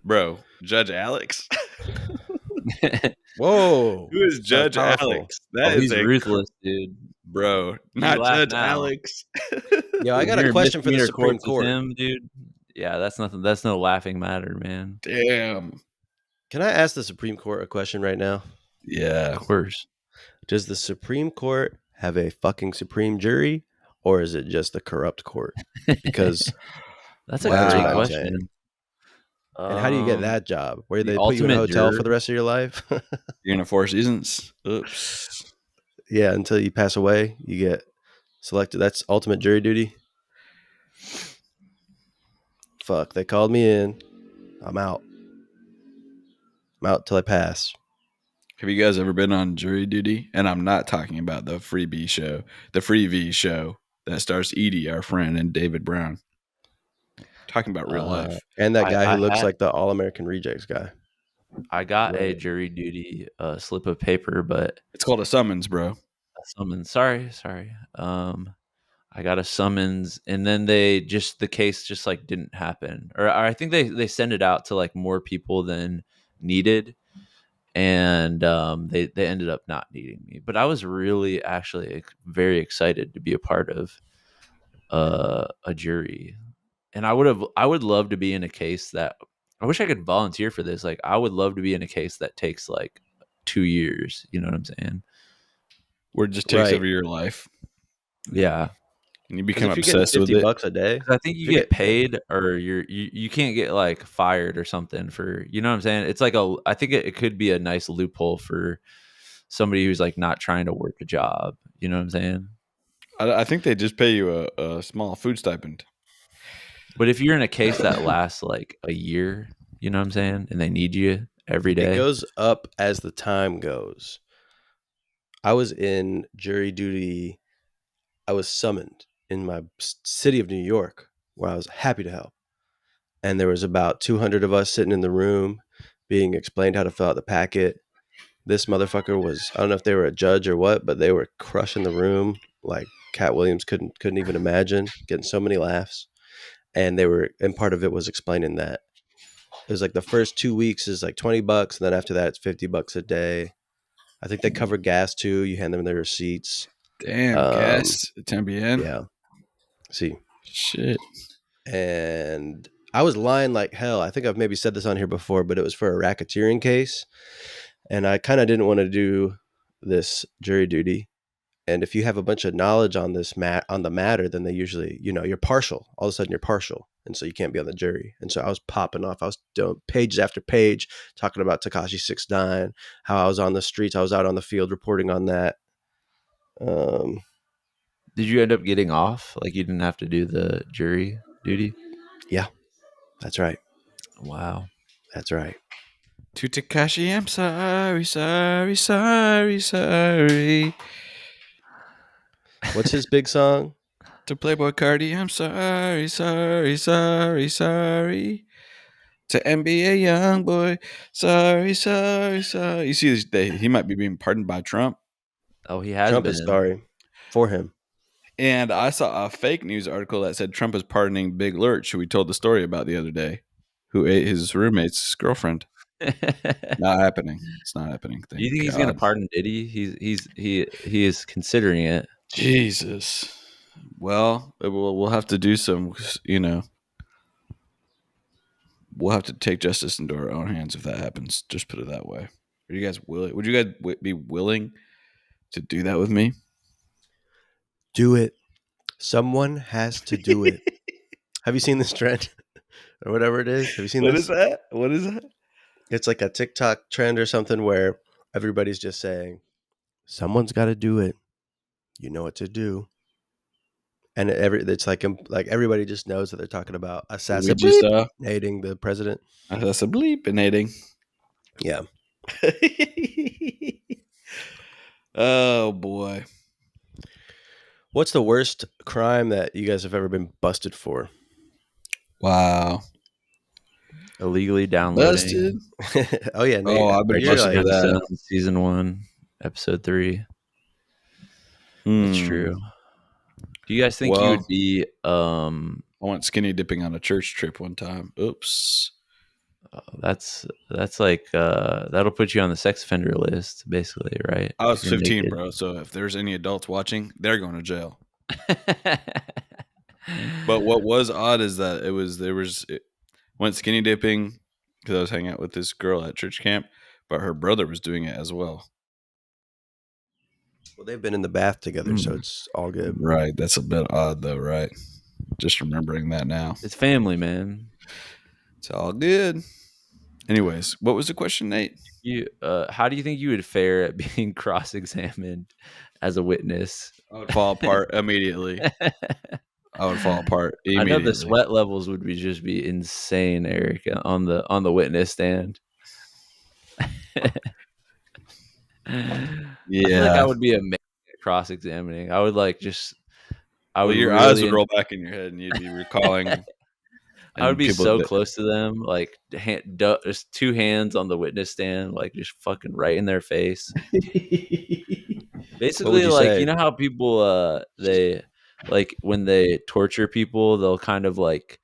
B: bro, Judge Alex.
A: Whoa.
B: Who is
A: Sounds
B: Judge
A: powerful.
B: Alex?
C: Oh,
B: That is
C: he's ruthless, dude.
B: bro,
C: You
B: not
C: laugh
B: Judge
C: now.
B: Alex.
A: Yeah, I
C: If
A: got a
C: you're in
A: question for the
C: misdemeanor
A: Supreme
C: courts with
A: Court.
C: him, dude. Yeah, that's nothing. That's no laughing matter, man.
B: Damn.
A: Can I ask the Supreme Court a question right now?
B: Yeah.
C: Of course.
A: Does the Supreme Court have a fucking supreme jury, or is it just a corrupt court? Because
C: That's a
B: Wow.
A: that's
C: great
A: what I'm
C: question.
A: saying. And how do you get that job? Where
C: the
A: they put you in a
C: ultimate
A: hotel
C: juror?
A: for the rest of your life?
B: You're in a Four Seasons. Oops.
A: Yeah, until you pass away, you get selected. That's ultimate jury duty. Fuck, they called me in. I'm out. I'm out till I pass.
B: Have you guys ever been on jury duty? And I'm not talking about the Free V show that stars Edie, our friend, and David Brown. Talking about real life.
A: And that guy who
C: I
A: looks
C: had
A: like the All American Rejects guy.
C: I got a
A: Right.
C: jury duty slip of paper, but
B: It's called a summons, bro.
C: a summons. Sorry. I got a summons, and then the case just like didn't happen, or I think they sent it out to like more people than needed, and they ended up not needing me. But I was really actually very excited to be a part of a jury, and I would love to be in a case that I wish I could volunteer for this. Like I would love to be in a case that takes like 2 years. You know what I'm saying?
B: Where it just takes
A: Right.
B: over your life.
C: Yeah.
B: And you
A: Because
B: become
A: if you're getting
B: obsessed with
A: 50
B: it.
A: bucks a day,
C: 'Cause I think you
A: if you're
C: get paid, or you can't get like fired or something for, you know what I'm saying? It's like I think it could be a nice loophole for somebody who's like not trying to work a job. You know what I'm saying?
B: I think they just pay you a small food stipend.
C: But if you're in a case that lasts like a year, you know what I'm saying, and they need you every
A: it
C: day.
A: goes up as the time goes. I was in jury duty. I was summoned in my city of New York, where I was happy to help. And there was about 200 of us sitting in the room being explained how to fill out the packet. This motherfucker was, I don't know if they were a judge or what, but they were crushing the room like Cat Williams couldn't even imagine, getting so many laughs. And part of it was explaining that it was like the first 2 weeks is like $20, and then after that it's $50 a day. I think they cover gas too. You hand them their receipts.
B: Damn, gas también.
A: Yeah. See.
B: Shit.
A: And I was lying like hell. I think I've maybe said this on here before, but it was for a racketeering case. And I kind of didn't want to do this jury duty. And if you have a bunch of knowledge on this on the matter, then they usually, you're partial. All of a sudden you're partial. And so you can't be on the jury. And so I was popping off. I was doing pages after page talking about Tekashi 6ix9ine, how I was on the streets. I was out on the field reporting on that.
C: Did you end up getting off? Like you didn't have to do the jury duty?
A: Yeah, that's right.
C: Wow.
A: That's right.
B: To Tekashi, I'm sorry, sorry, sorry, sorry.
A: What's his big song?
B: To Playboy Cardi, I'm sorry, sorry, sorry, sorry. To NBA Youngboy, sorry, sorry, sorry. You see, he might be being pardoned by Trump.
C: Oh, he has
A: Trump
C: been.
A: is sorry for him.
B: And I saw a fake news article that said Trump is pardoning Big Lurch, who we told the story about the other day, who ate his roommate's girlfriend. Not happening. It's not happening.
C: Do you think he's going to pardon Diddy? He is considering it.
B: Jesus. Well, we'll have to do some, we'll have to take justice into our own hands if that happens. Just put it that way. Are you guys willing? Would you guys be willing to do that with me?
A: Do it. Someone has to do it. Have you seen this trend or whatever it is? Have you seen
B: What
A: this?
B: is that? What is that?
A: It's like a TikTok trend or something where everybody's just saying, someone's got to do it. You know what to do. And it's like everybody just knows that they're talking about assassinating the president.
B: Assassinating.
A: Yeah.
B: Oh, boy.
A: What's the worst crime that you guys have ever been busted for?
B: Wow.
C: Illegally downloading.
B: Busted.
A: Oh, yeah. Nate,
B: I've been busted for that.
C: Season 1, episode 3. That's true. Do you guys think you would be
B: I went skinny dipping on a church trip one time. Oops.
C: That's like that'll put you on the sex offender list, basically, right?
B: I was 15, bro. So if there's any adults watching, they're going to jail. But what was odd is that it went skinny dipping because I was hanging out with this girl at church camp, but her brother was doing it as well.
A: Well, they've been in the bath together, so it's all good.
B: Right. That's a bit odd, though, right? Just remembering that now.
C: It's family, man.
B: It's all good. Anyways, what was the question, Nate?
C: How do you think you would fare at being cross-examined as a witness?
B: I would fall apart immediately. I would fall apart immediately.
C: I know the sweat levels would just be insane, Eric, on the witness stand.
B: Yeah,
C: I feel like I would be amazing at cross-examining. I would
B: your eyes would roll back in your head, and you'd be recalling.
C: I would be so close to them, like just two hands on the witness stand, like just fucking right in their face. Basically, like you know how people they like when they torture people, they'll kind of like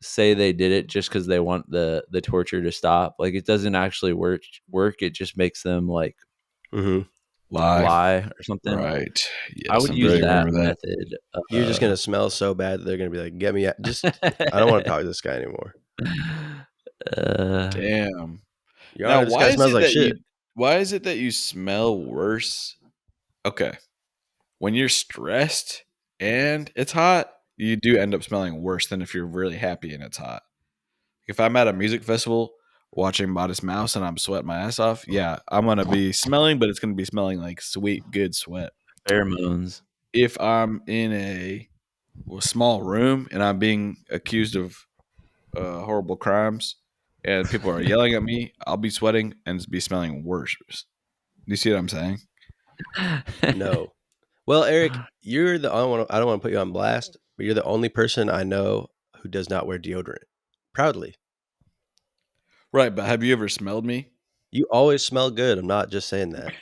C: say they did it just because they want the torture to stop. Like it doesn't actually work. It just makes them like lie or something.
B: Right.
C: Yes, I would use that method.
A: You're just gonna smell so bad that they're gonna be like, "Get me out!" Just I don't want to talk to this guy anymore.
B: Damn.
A: Now, this guy smells like shit.
B: Why is it that you smell worse? Okay. When you're stressed and it's hot, you do end up smelling worse than if you're really happy and it's hot. If I'm at a music festival watching Modest Mouse and I'm sweating my ass off, yeah, I'm going to be smelling, but it's going to be smelling like sweet, good sweat.
C: Pheromones.
B: If I'm in a small room and I'm being accused of horrible crimes and people are yelling at me, I'll be sweating and be smelling worse. Do you see what I'm saying?
A: No. Well, Eric, you're the only one. I don't want to put you on blast, but you're the only person I know who does not wear deodorant. Proudly.
B: Right, but have you ever smelled me?
A: You always smell good. I'm not just saying that.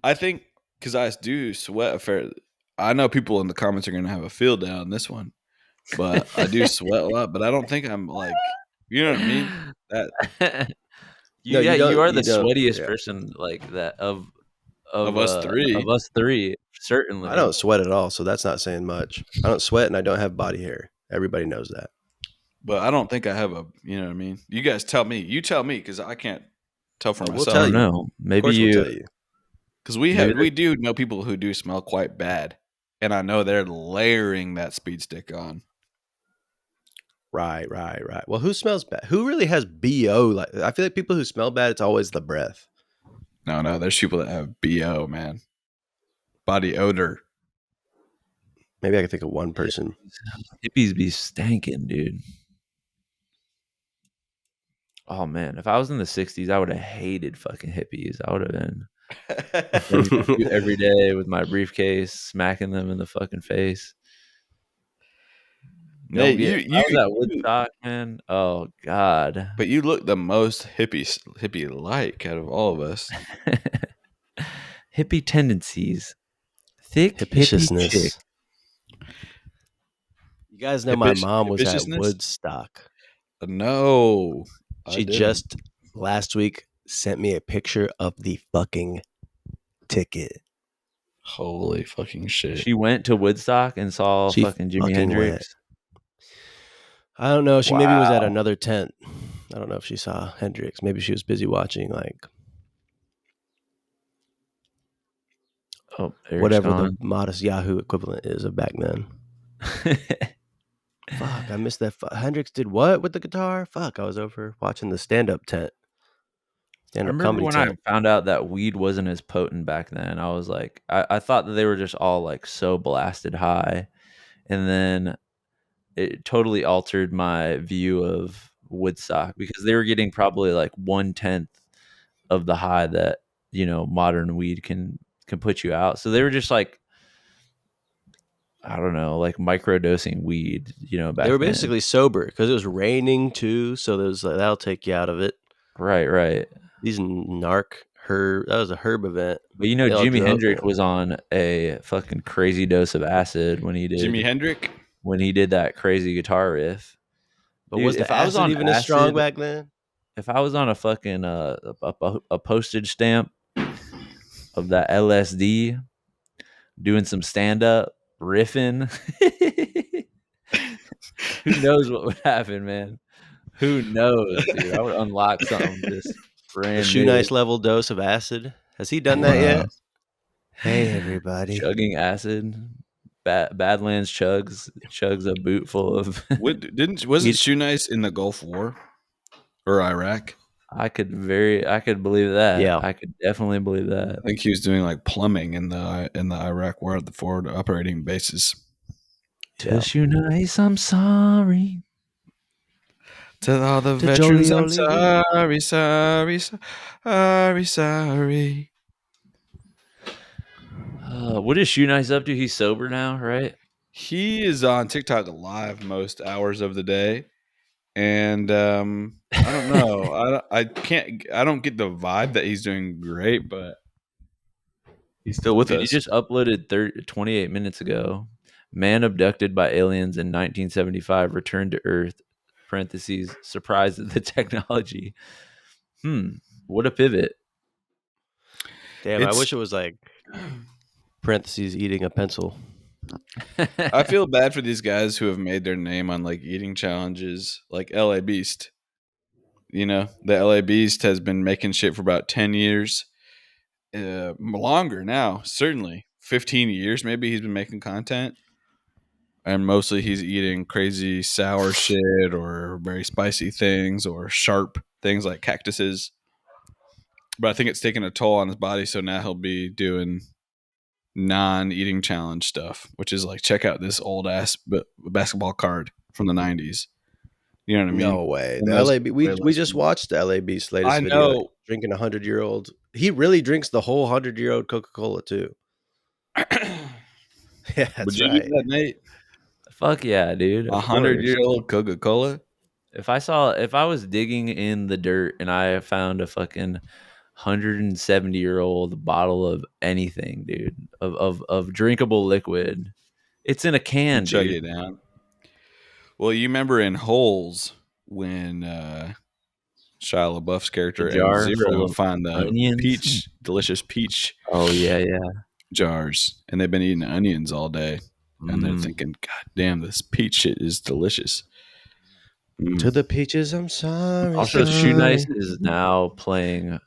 B: I think because I do sweat a fair. I know people in the comments are going to have a field day on this one, but I do sweat a lot. But I don't think I'm like, you know what I mean?
C: You are the sweatiest person like that of
B: Of us three.
C: of us three,
A: I
C: certainly.
A: don't sweat at all, so that's not saying much. I don't sweat and I don't have body hair. Everybody knows that.
B: But I don't think I have a, you know what I mean? You guys tell me. You tell me because I can't tell for
A: Oh, we'll
C: I
B: myself.
A: tell
C: don't
A: you.
C: know.
A: Of
C: Maybe
A: course, we'll
C: you.
A: tell you.
B: Because
C: Maybe
B: we do know people who do smell quite bad. And I know they're layering that speed stick on.
A: Right. Well, who smells bad? Who really has BO? Like, I feel like people who smell bad, it's always the breath.
B: No, there's people that have BO, man. Body odor.
A: Maybe I can think of one person.
C: hippies be stanking, dude. Oh man, if I was in the '60s, I would have hated fucking hippies. I would have been every day with my briefcase, smacking them in the fucking face. Don't
B: Nate,
C: get. If I was at Woodstock, man. Oh god.
B: but you look the most hippie like out of all of us.
C: Hippie tendencies. Thick hippie chick.
A: Hippiciousness. You guys know my mom was at
B: Hippiciousness?
A: Woodstock.
B: No, I
A: She
B: didn't.
A: just last week sent me a picture of the fucking ticket.
B: Holy fucking shit.
C: She went to Woodstock and saw
A: She
C: fucking Jimi
A: fucking
C: Hendrix.
A: I don't know. She maybe was at
C: Wow.
A: another tent. I don't know if she saw Hendrix. Maybe she was busy watching like
C: Oh, Eric's
A: whatever
C: gone.
A: the modest Yahoo equivalent is of back then. Fuck, I missed that. Hendrix did what with the guitar? Fuck, I was over watching the stand-up tent.
C: I
A: Stand-up
C: remember
A: comedy
C: when
A: tent.
C: I found out that weed wasn't as potent back then. I was like, I thought that they were just all like so blasted high. And then it totally altered my view of Woodstock because they were getting probably like 1/10 of the high that, modern weed can put you out. So they were just like, I don't know, like microdosing weed, back
A: They were
C: then.
A: basically sober because it was raining too, so there was that'll take you out of it.
C: Right.
A: These herb, that was a herb event.
C: But
A: They all
C: Jimi
A: drove,
C: Hendrix
A: man.
C: was on a fucking crazy dose of acid when he
B: Jimi
C: did
B: Hendrix?
C: that crazy guitar riff.
A: But
C: Dude,
A: was the acid even as strong back then?
C: if I was on a fucking a postage stamp of that LSD, doing some stand up riffing, who knows what would happen, man? Who knows, dude? I would unlock something just
A: The
C: brand
A: Shoe
C: new.
A: Nice level dose of acid. Has he done that yet? Hey everybody.
C: Chugging acid. Badlands chugs a boot full of.
B: Wasn't Shoe Nice in the Gulf War or Iraq?
C: I could believe that.
A: Yeah.
C: I could definitely believe that.
B: I think he was doing like plumbing in the Iraq War at the forward operating bases.
A: Yeah.
C: To Shoe Nice, I'm sorry.
B: To all the
A: To
B: veterans,
A: Jolie
B: I'm
A: Olie.
B: sorry.
C: What is Shoe Nice up to? He's sober now, right?
B: He is on TikTok live most hours of the day, and I don't know. I don't get the vibe that he's doing great, but he's still with
C: Dude, he
B: us.
C: just uploaded 28 minutes ago. Man abducted by aliens in 1975 returned to Earth. Parentheses, surprised at the technology. What a pivot.
A: Damn, I wish it was like parentheses eating a pencil.
B: I feel bad for these guys who have made their name on like eating challenges, like LA Beast. The LA Beast has been making shit for about 10 years. Longer now, certainly 15 years maybe he's been making content, and mostly he's eating crazy sour shit or very spicy things or sharp things like cactuses, but I think it's taken a toll on his body, so now he'll be doing non-eating challenge stuff, which is like, check out this old ass basketball card from the 90s. You know what I mean?
A: No way.
B: And
A: The
B: those
A: LA we just watched the LA Beast's latest
B: I
A: video
B: know.
A: drinking 100-year-old. He really drinks the whole 100-year-old Coca-Cola too. Yeah, that's
B: Would you
A: right.
B: use that, Nate?
C: Fuck yeah, dude.
B: 100-year-old Coca-Cola?
C: If I was digging in the dirt and I found a fucking 170-year-old bottle of anything, dude, of drinkable liquid, it's in a can,
B: Chug
C: dude.
B: it down. Well, you remember in Holes when Shia LaBeouf's character,
C: The
B: and
C: jar
B: Zero
C: full of
B: find the
C: onions.
B: delicious peach
C: Oh yeah.
B: jars, and they've been eating onions all day, and they're thinking, "God damn, this peach shit is delicious."
A: To the peaches, I'm sorry,
C: Also, Shoe Nice
A: sorry.
C: is now playing.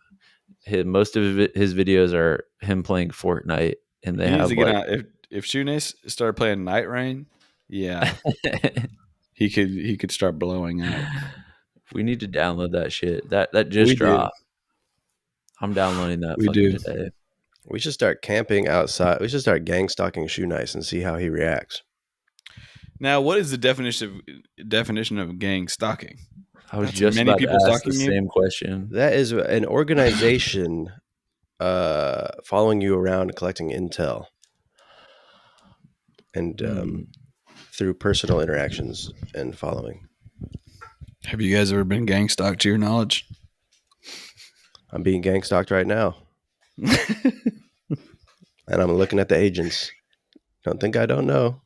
C: Most of his videos are him playing Fortnite, and they
B: He needs
C: have
B: to get
C: like.
B: on. If Shoenace started playing Night Rain, yeah, he could start blowing out.
C: We need to download that shit. That
B: We
C: just
B: do,
C: dropped. I'm downloading that
B: we
C: fucking
B: do.
C: today.
A: We should start camping outside. We should start gang stalking Shoe Nice and see how he reacts.
B: Now, what is the definition of gang stalking?
C: I was
B: That's
C: just
B: many
C: about to
B: people
C: ask the
B: stalking you.
C: same question.
A: That is an organization following you around collecting intel and through personal interactions and following.
B: Have you guys ever been gang stalked to your knowledge?
A: I'm being gang stalked right now. And I'm looking at the agents. Don't think I don't know.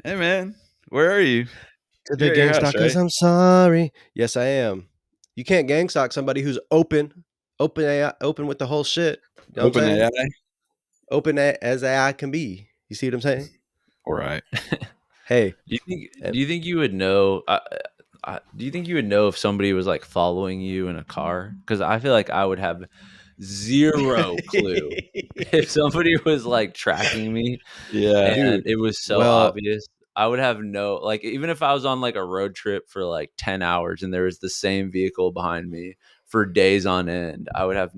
B: Hey man, where are you?
A: To the
B: You're at your
A: gang
B: house,
A: stalkers,
B: right?
A: I'm sorry. Yes, I am. You can't gang stalk somebody who's open with the whole shit. You know what I'm
B: Open
A: saying?
B: AI.
A: Open as AI can be. You see what I'm saying?
B: All right.
A: Hey,
C: Do you think?
A: and
C: Do you think you would know? Do you think you would know if somebody was like following you in a car? Because I feel like I would have zero clue if somebody was like tracking me
B: Yeah.
C: and
A: dude,
C: it was so
A: well,
C: obvious. I would have no like even if I was on like a road trip for like 10 hours and there was the same vehicle behind me for days on end, I would have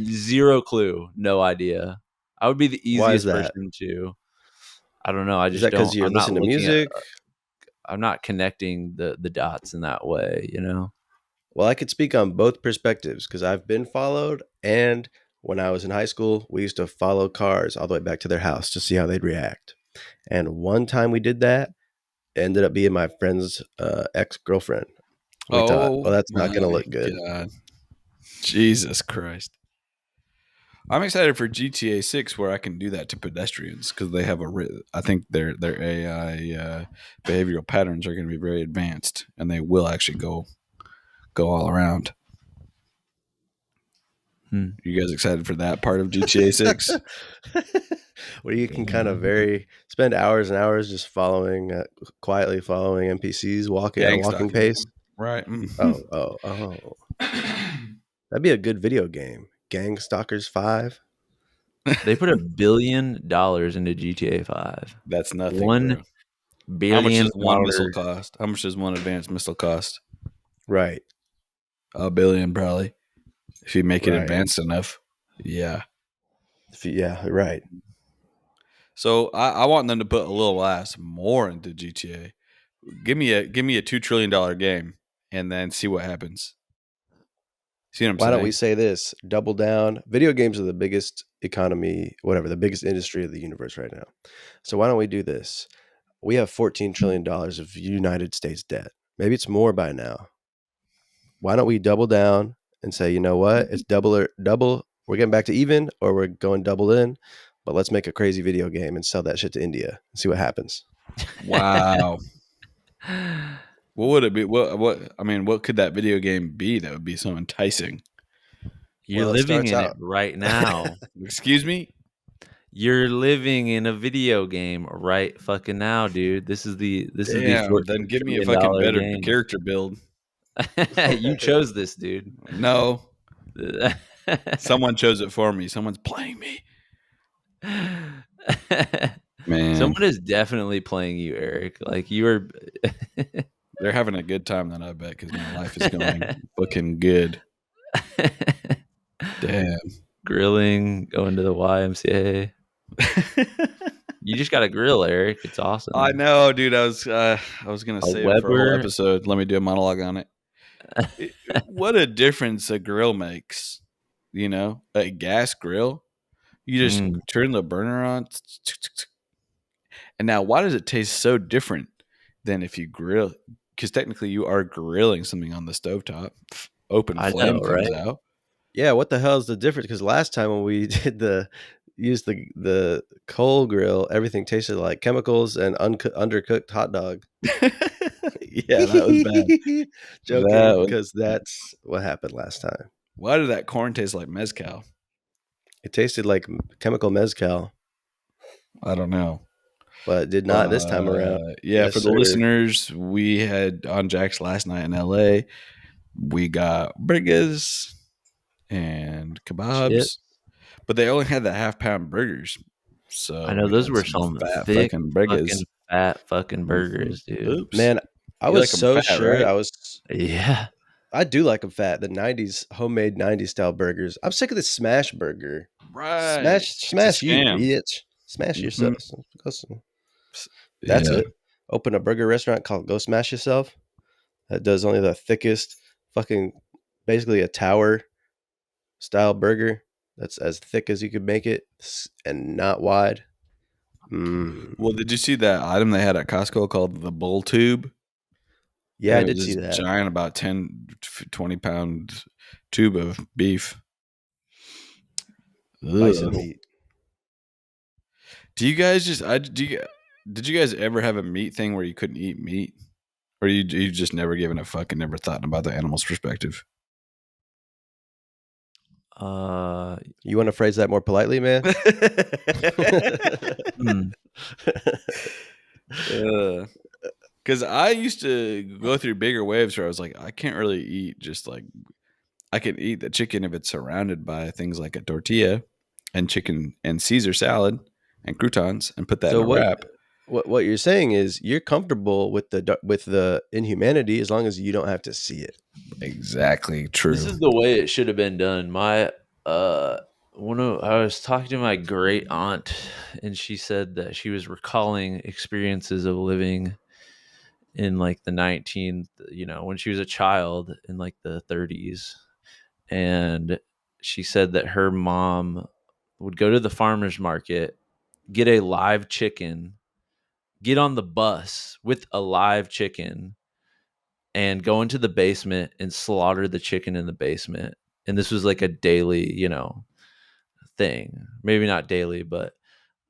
C: zero clue, no idea. I would be the
A: why is
C: easiest
A: that?
C: person to I don't know. I
A: Is
C: just
A: that because
C: don't.
A: you're
C: I'm not
A: listening to
C: looking at.
A: music?
C: I'm not connecting the dots in that way. You know.
A: Well, I could speak on both perspectives because I've been followed, and when I was in high school, we used to follow cars all the way back to their house to see how they'd react. And one time we did that, it ended up being my friend's ex-girlfriend. We thought,
B: Oh
A: well, that's not going to
B: my
A: look good.
B: god. Jesus Christ. I'm excited for GTA 6 where I can do that to pedestrians because they have I think their AI behavioral patterns are going to be very advanced and they will actually go all around. You guys excited for that part of GTA 6?
A: Where you can kind of spend hours and hours just quietly following NPCs walking at a
B: Gang
A: walking
B: stalking them.
A: pace.
B: Right.
A: Oh. That'd be a good video game. Gang Stalkers 5.
C: They put $1 billion into GTA 5.
B: That's nothing,
C: $1
B: bro. How much
C: billion.
B: does one missile cost? How much does one advanced missile cost?
A: Right.
B: $1 billion, probably. If you make it
A: Right.
B: advanced enough. Yeah.
A: Yeah, right.
B: So I want them to put a little more into GTA. Give me a $2 trillion game and then see what happens. See what I'm
A: Why
B: saying?
A: don't we say this? Double down. Video games are the biggest economy, whatever, the biggest industry of the universe right now. So why don't we do this? We have $14 trillion of United States debt. Maybe it's more by now. Why don't we double down and say, you know what? It's double. We're getting back to even, or we're going double in, but let's make a crazy video game and sell that shit to India and see what happens.
B: Wow. What would it be? What could that video game be that would be so enticing?
C: You're
A: Well, it
C: living
A: starts
C: in it
A: out-
C: right now.
B: Excuse me?
C: You're living in a video game right fucking now, dude. This is the
B: Damn,
C: $14
B: then give me a
C: trillion
B: fucking better
C: game.
B: character build.
C: You chose this, dude.
B: No. Someone chose it for me. Someone's playing me. Man.
C: Someone is definitely playing you, Eric. Like you are.
B: They're having a good time then, I bet, because my life is going fucking good. Damn.
C: Grilling, going to the YMCA. You just got a grill, Eric. It's awesome.
B: I know, dude. I was gonna say it for a whole
C: Weber.
B: episode. Let me do a monologue on it. What a difference a grill makes. You know, a gas grill. You just turn the burner on, and now why does it taste so different than if you grill? Because technically, you are grilling something on the stovetop. Open flame comes out.
A: Yeah, what the hell is the difference? Because last time when we did used the coal grill, everything tasted like chemicals and undercooked hot dog.
B: Yeah, that was bad.
A: Joking,
B: That was-
A: because that's what happened last time.
B: Why did that corn taste like mezcal?
A: It tasted like chemical mezcal,
B: I don't know.
A: but it did not this time around.
B: Yeah,
A: Yes,
B: for the
A: sir.
B: listeners, we had on Jack's last night in LA. We got burgers and kebabs,
C: Chips.
B: but they only had the half-pound burgers. So
C: I know
B: we
C: those
B: had
C: were
B: some
C: some
B: fat
C: thick,
B: fucking burgers.
C: fucking fat, fucking
B: Mhm.
C: burgers, dude.
B: Oops,
A: Man, I
B: You
A: was
B: like 'em
A: so
B: fat,
A: sure
B: right?
C: Yeah.
A: I do like them fat. The '90s homemade '90s style burgers. I'm sick of this smash burger.
B: Right. It's a
A: Smash you,
B: scam.
A: bitch. Smash
B: Mhm.
A: yourself. That's
B: Yeah.
A: it. Open a burger restaurant called Go Smash Yourself. That does only the thickest, fucking, basically a tower style burger. That's as thick as you could make it and not wide.
B: Well, did you see that item they had at Costco called the bull tube?
A: Yeah, I
B: And it
A: did
B: was
A: see
B: this
A: that.
B: giant, about 10, 20-pound tube of beef.
A: Bison
B: Ugh.
A: meat.
B: Do you guys did you guys ever have a meat thing where you couldn't eat meat? Or you just never given a fuck and never thought about the animal's perspective?
A: You want to phrase that more politely, man?
C: hmm.
B: Because I used to go through bigger waves where I was like, I can't really eat just like I can eat the chicken if it's surrounded by things like a tortilla and chicken and Caesar salad and croutons and put that
A: So
B: in a wrap.
A: what you're saying is you're comfortable with the inhumanity as long as you don't have to see it.
B: Exactly true.
C: This is the way it should have been done. My I was talking to my great aunt, and she said that she was recalling experiences of living in like the 19th, when she was a child in like the 30s. And she said that her mom would go to the farmer's market, get a live chicken, get on the bus with a live chicken, and go into the basement and slaughter the chicken in the basement. And this was like a daily, thing. Maybe not daily, but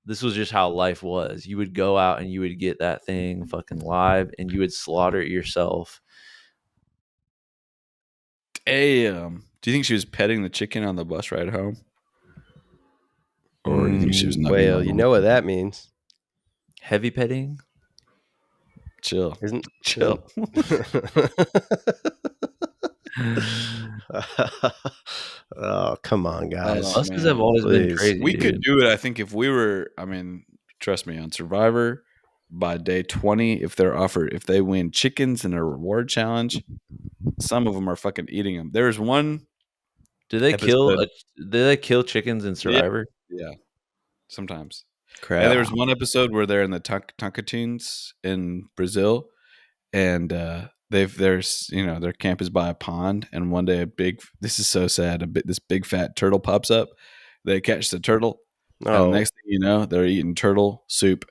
C: this was just how life was. You would go out and you would get that thing fucking live and you would slaughter it yourself.
B: Damn. Do you think she was petting the chicken on the bus ride home? Or do you think she was nugging
A: Well,
B: on
A: you
B: them?
A: know what that means.
C: Heavy petting?
B: Chill.
A: Isn't
B: Chill.
A: Oh, come on, guys.
B: Oh,
C: Buses
B: man.
C: have always been
A: Please.
C: crazy.
B: We
C: dude.
B: could do it, I think, if we were, I mean, trust me, on Survivor, by day 20, if they win chickens in a reward challenge, some of them are fucking eating them. There's one
C: Do they
B: episode.
C: kill chickens in Survivor?
B: Yeah, sometimes.
A: Crap.
B: And there was one episode where they're in the Tocantins in Brazil, and their camp is by a pond, and one day this is so sad, this big fat turtle pops up. They catch the turtle, and the
A: No,
B: next thing you know, they're eating turtle soup.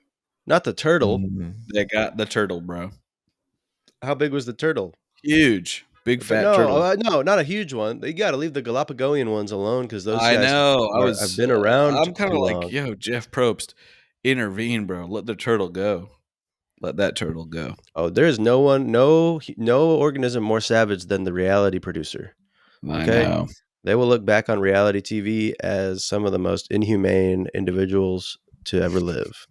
A: not the turtle.
C: Mhm.
B: They got the turtle, bro.
A: How big was the turtle?
B: Huge, big
A: But
B: fat turtle.
A: no, not a huge one. You got to leave the Galapagonian ones alone because those
B: I
A: guys
B: know.
A: have been around
B: I'm kind
A: too
B: of like,
A: long.
B: yo, Jeff Probst, intervene, bro. Let the turtle go. Let that turtle go.
A: Oh, there's no organism more savage than the reality producer.
B: I
A: Okay?
B: know.
A: They will look back on reality TV as some of the most inhumane individuals to ever live.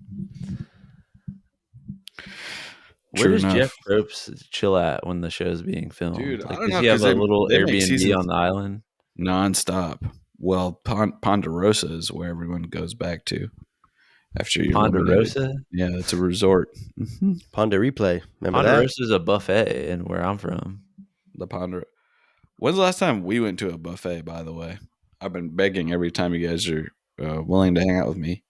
C: Where
B: True
C: does
B: enough.
C: Jeff Probst chill at when the show's being filmed?
B: Dude, I
C: Like,
B: don't
C: does
B: know,
C: he have
B: 'cause
C: a
B: they
C: little
B: they make
C: Airbnb
B: seasons
C: on the island?
B: nonstop. Well, Ponderosa is where everyone goes back to after you're eliminated.
C: Ponderosa?
B: Yeah, it's a resort. Mhm.
A: Ponder replay. Remember that?
C: Ponderosa is a buffet in where I'm from.
B: The Ponder. When's the last time we went to a buffet, by the way? I've been begging every time you guys are willing to hang out with me.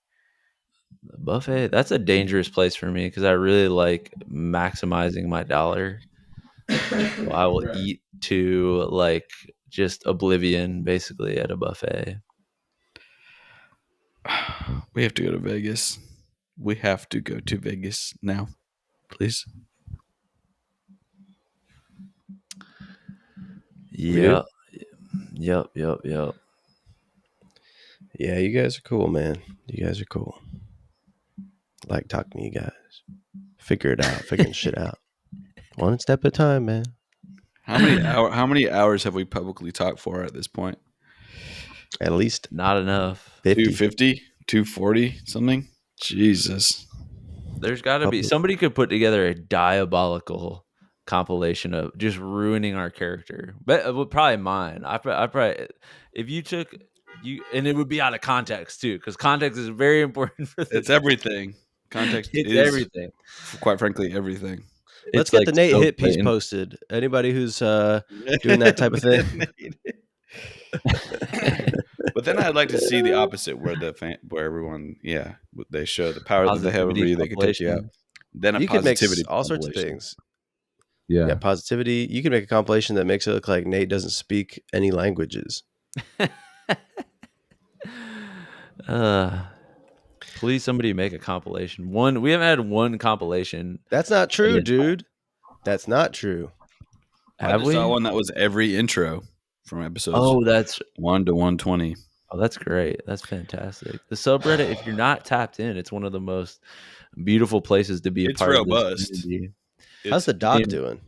C: The buffet, that's a dangerous place for me because I really like maximizing my dollar. So I will eat to like just oblivion basically at a buffet.
B: We have to go to Vegas. We have to go to Vegas now, please.
C: Yeah. Yep.
A: Yeah, you guys are cool, man. You guys are cool. Like talking to you guys. Figuring shit out. One step at a time, man.
B: How many hours have we publicly talked for at this point?
A: At least
C: Not enough.
A: 50.
B: 250, 240, something. Jesus.
C: There's got to be somebody could put together a diabolical compilation of just ruining our character, but probably mine. I probably if you took you, and it would be out of context too, because context is very important for this.
B: It's everything. Context
C: It's
B: is,
C: everything.
B: quite frankly, everything.
A: Let's
C: It's
A: get
C: like
A: the Nate
C: so
A: hit piece
C: blatant.
A: posted. Anybody who's doing that type of thing.
B: But then I'd like to see the opposite, where where everyone, they show the power that they have over
C: Positivity
B: you. They can take you out.
C: compilation.
B: Then a
A: You could make
B: positivity
A: all sorts of
B: compilation.
A: things.
C: Yeah.
A: Yeah, positivity. You can make a compilation that makes it look like Nate doesn't speak any languages.
C: Please, somebody make a compilation. We haven't had one compilation.
A: That's not true,
C: Yeah.
A: dude. That's not true.
B: I
C: Have
B: just
C: we?
B: saw one that was every intro from episodes
C: Oh, that's
B: 1 to 120.
C: great. That's fantastic. The subreddit, if you're not tapped in, it's one of the most beautiful places to be a
B: It's
C: part of
B: robust.
C: this community.
A: How's the doc doing?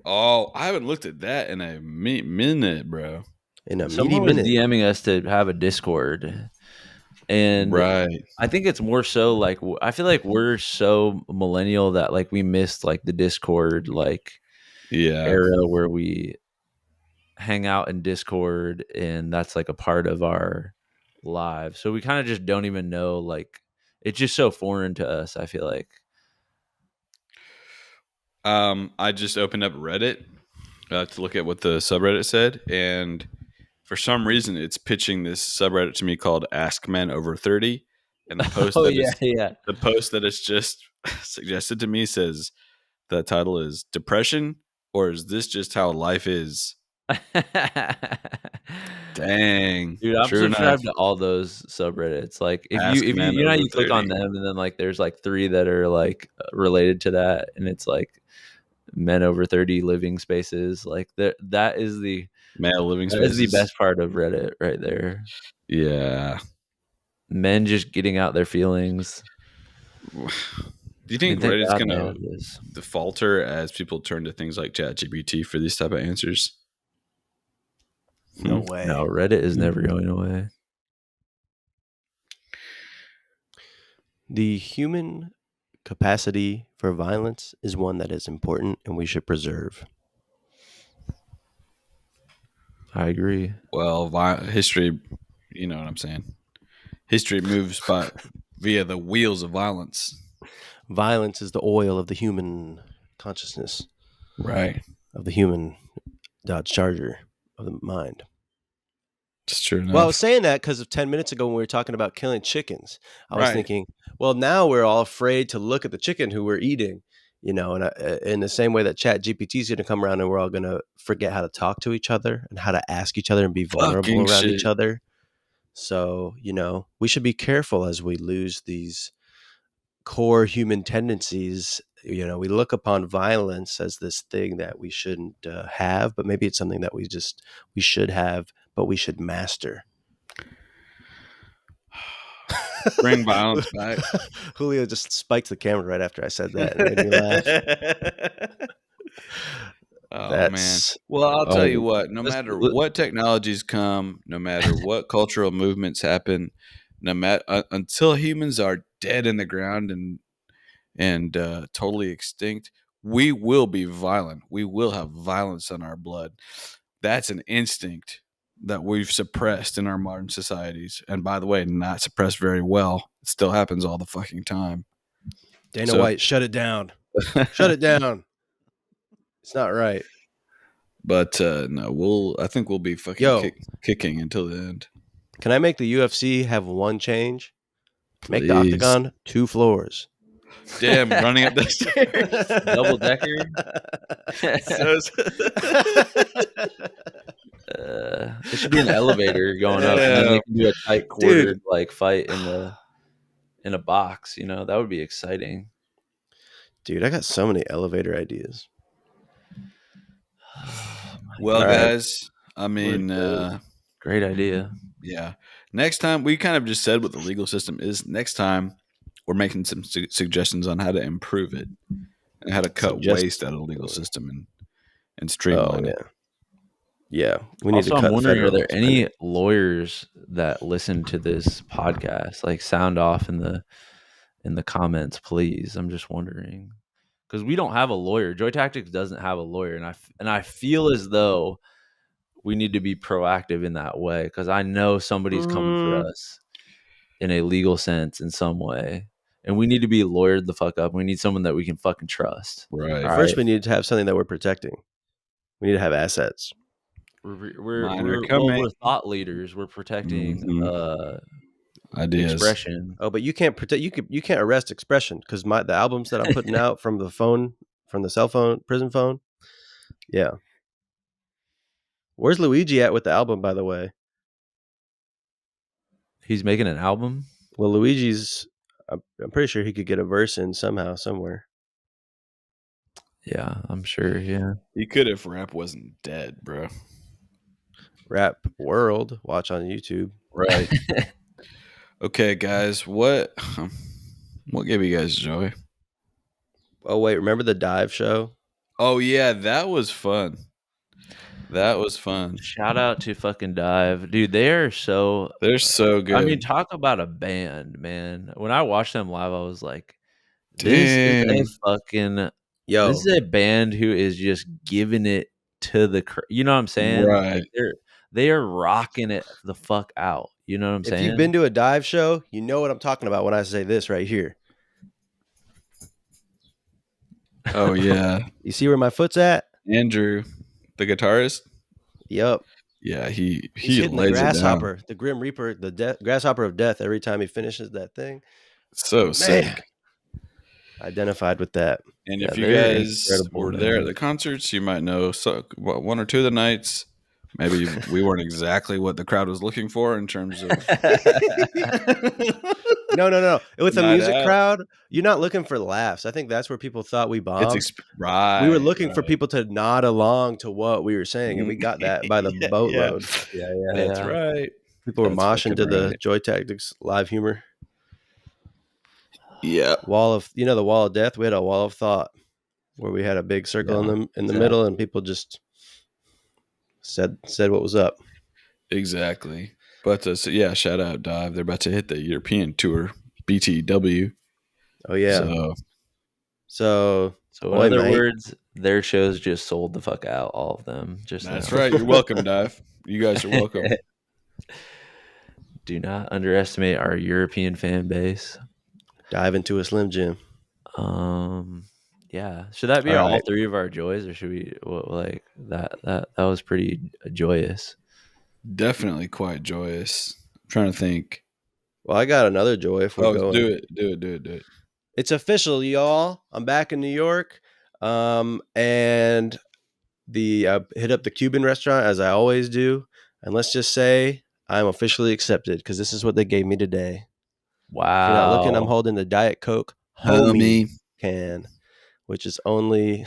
B: Oh, I haven't looked at that in a minute, bro.
A: In a meaty
C: Someone was
A: minute.
C: DMing us to have a Discord, and
B: Right.
C: I think it's more so like I feel like we're so millennial that like we missed like the Discord like
B: Yeah.
C: era where we hang out in Discord and that's like a part of our lives. So we kind of just don't even know, like it's just so foreign to us, I feel like.
B: I just opened up Reddit to look at what the subreddit said, and for some reason it's pitching this subreddit to me called Ask Men Over 30. And the post the post that it's just suggested to me says the title is Depression, or is this just how life is? Dang.
C: Dude, I'm
B: True
C: subscribed
B: enough.
C: to all those subreddits. Like if
B: Ask
C: you
B: Men
C: you know how
B: Over
C: you click on
B: 30.
C: them and then like there's like 3 that are like related to that, and it's like men over 30 living spaces. Like that is the
B: Male living
C: that is the
B: spaces.
C: best part of Reddit right there.
B: Yeah.
C: Men just getting out their feelings.
B: Do you think
C: Thank
B: Reddit's
C: God they
B: gonna
C: have this.
B: falter as people turn to things like ChatGPT for these type of answers?
A: No way.
C: No, Reddit is never going away.
A: The human capacity for violence is one that is important and we should preserve.
C: I agree.
B: Well, history, you know what I'm saying. History moves via the wheels of violence.
A: Violence is the oil of the human consciousness,
B: Right.
A: of the human Dodge Charger of the mind.
B: It's true enough.
A: Well, I was saying that because of 10 minutes ago when we were talking about killing chickens, I was
B: Right.
A: thinking, well, now we're all afraid to look at the chicken who we're eating, you know, and in the same way that ChatGPT is going to come around and we're all going to forget how to talk to each other and how to ask each other and be vulnerable
B: Fucking
A: around
B: shit.
A: each other. So, you know, we should be careful as we lose these core human tendencies. You know, we look upon violence as this thing that we shouldn't have, but maybe it's something that we should have, but we should master.
B: Bring violence back.
A: Julio just spiked the camera right after I said that and made me laugh.
B: Oh, man. Well, I'll tell you what, no matter what technologies come, no matter what cultural movements happen, no matter until humans are dead in the ground and totally extinct, we will be violent. We will have violence in our blood. That's an instinct that we've suppressed in our modern societies. And by the way, not suppressed very well. It still happens all the fucking time.
A: Dana White, shut it down. Shut it down. It's not right.
B: But no, I think we'll be fucking kicking until the end.
A: Can I make the UFC have one change?
B: Please.
A: Make the octagon 2 floors.
B: Damn, running up the stairs.
C: Double decker. It should be an elevator going up, and then they can do a tight quartered like fight in a box. You know, that would be exciting.
A: Dude, I got so many elevator ideas.
B: Well, guys, I mean,
C: great idea.
B: Yeah. Next time, we kind of just said what the legal system is. Next time, we're making some suggestions on how to improve it. and how to
A: Some
B: cut
A: just
B: waste out of the legal system and
A: oh
B: streamline
A: yeah,
B: it.
A: yeah. We need to
C: Also, I'm
A: cut
C: wondering, are
A: federal
C: there
A: spending.
C: any lawyers that listen to this podcast? Like, sound off in the comments, please. I'm just wondering because we don't have a lawyer. Joy Tactics doesn't have a lawyer, and I feel as though we need to be proactive in that way because I know somebody's coming for us in a legal sense in some way, and we need to be lawyered the fuck up. We need someone that we can fucking trust.
B: Right.
C: All
A: First,
C: right,
A: we need to have something that we're protecting. We need to have assets.
B: Mine are coming.
C: we're thought leaders. We're protecting
B: Mhm. Ideas.
C: expression.
A: Oh, but you can't protect. You can't arrest expression because the albums that I'm putting out from the phone, from the cell phone, prison phone. Yeah. Where's Luigi at with the album, by the way?
C: He's making an album.
A: Well, Luigi's. I'm pretty sure he could get a verse in somehow, somewhere.
C: Yeah, I'm sure. Yeah.
B: He could if rap wasn't dead, bro.
A: Rap World. Watch on YouTube.
B: Right. Okay, guys. What gave you guys joy?
A: Oh wait, remember the dive show?
B: Oh yeah, that was fun. That was fun.
C: Shout out to fucking Dive, dude. They are so.
B: They're so good.
C: I mean, talk about a band, man. When I watched them live, I was like, "This is a
B: Dang.
C: fucking.
A: Yo,
C: This is a band who is just giving it to the. You know what I'm saying?
B: Right.
C: Like they are rocking it the fuck out. You know what I'm
A: if
C: saying?
A: you've been to a dive show, you know what I'm talking about when I say this right here.
B: Oh yeah.
A: You see where my foot's at?
B: Andrew, the guitarist.
A: Yup.
B: Yeah, he
A: He's hitting the
B: lays it down.
A: grasshopper, the Grim Reaper, the grasshopper of death every time he finishes that thing.
B: So
A: Man,
B: sick.
A: identified with that.
B: And
C: Yeah,
B: if you
C: they're
B: guys
C: incredible,
B: were there at
C: man.
B: the concerts, you might know one or two of the nights. Maybe we weren't exactly what the crowd was looking for in terms of
A: No. With a
B: Night
A: music
B: out.
A: crowd, you're not looking for laughs. I think that's where people thought we bombed.
B: right.
A: We were looking for
B: right.
A: people to nod along to what we were saying, and we got that by the
B: Yeah,
A: boatload.
C: Yeah,
B: That's
C: yeah.
B: right.
A: People were
B: That's
A: moshing to
B: fucking
A: the
B: right.
A: Joy Tactics live humor.
B: Yeah.
A: Wall of the wall of death. We had a wall of thought where we had a big circle in the
C: exactly.
A: middle, and people just said what was up.
B: Exactly. But so yeah, shout out Dive. They're about to hit the European tour, BTW.
A: Oh yeah.
B: So
C: So in
A: oi,
C: other
A: mate.
C: words, their shows just sold the fuck out, all of them. Just
B: that's
C: now.
B: right. You're welcome, Dive. You guys are welcome.
C: Do not underestimate our European fan base.
A: Dive into a Slim Jim.
C: Yeah. Should that be
A: All
C: all
A: right.
C: three of our joys, or should we like that? That was pretty joyous.
B: Definitely quite joyous. I'm trying to think.
A: Well, I got another joy if we're going.
B: Do it.
A: It's official, y'all. I'm back in New York. And I hit up the Cuban restaurant as I always do. And let's just say I'm officially accepted because this is what they gave me today.
C: Wow.
A: If you're not looking, I'm holding the Diet Coke homie can, which is only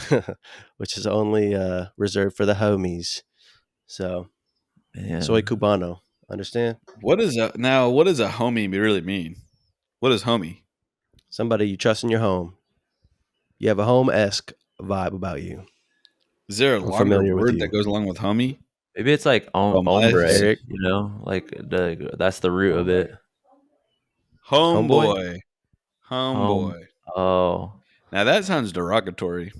A: reserved for the homies. So,
C: Man.
A: soy cubano. Understand?
B: What does a homie really mean? What is homie?
A: Somebody you trust in your home. You have a home-esque vibe about you.
B: Is there a
A: I'm
B: longer
A: familiar with
B: word
A: you.
B: that goes along with homie?
C: Maybe it's like
B: my
C: hombre,
A: Eric.
C: you know, like that's the root of it.
A: Homeboy?
B: Homeboy.
C: Oh,
B: Now that sounds derogatory.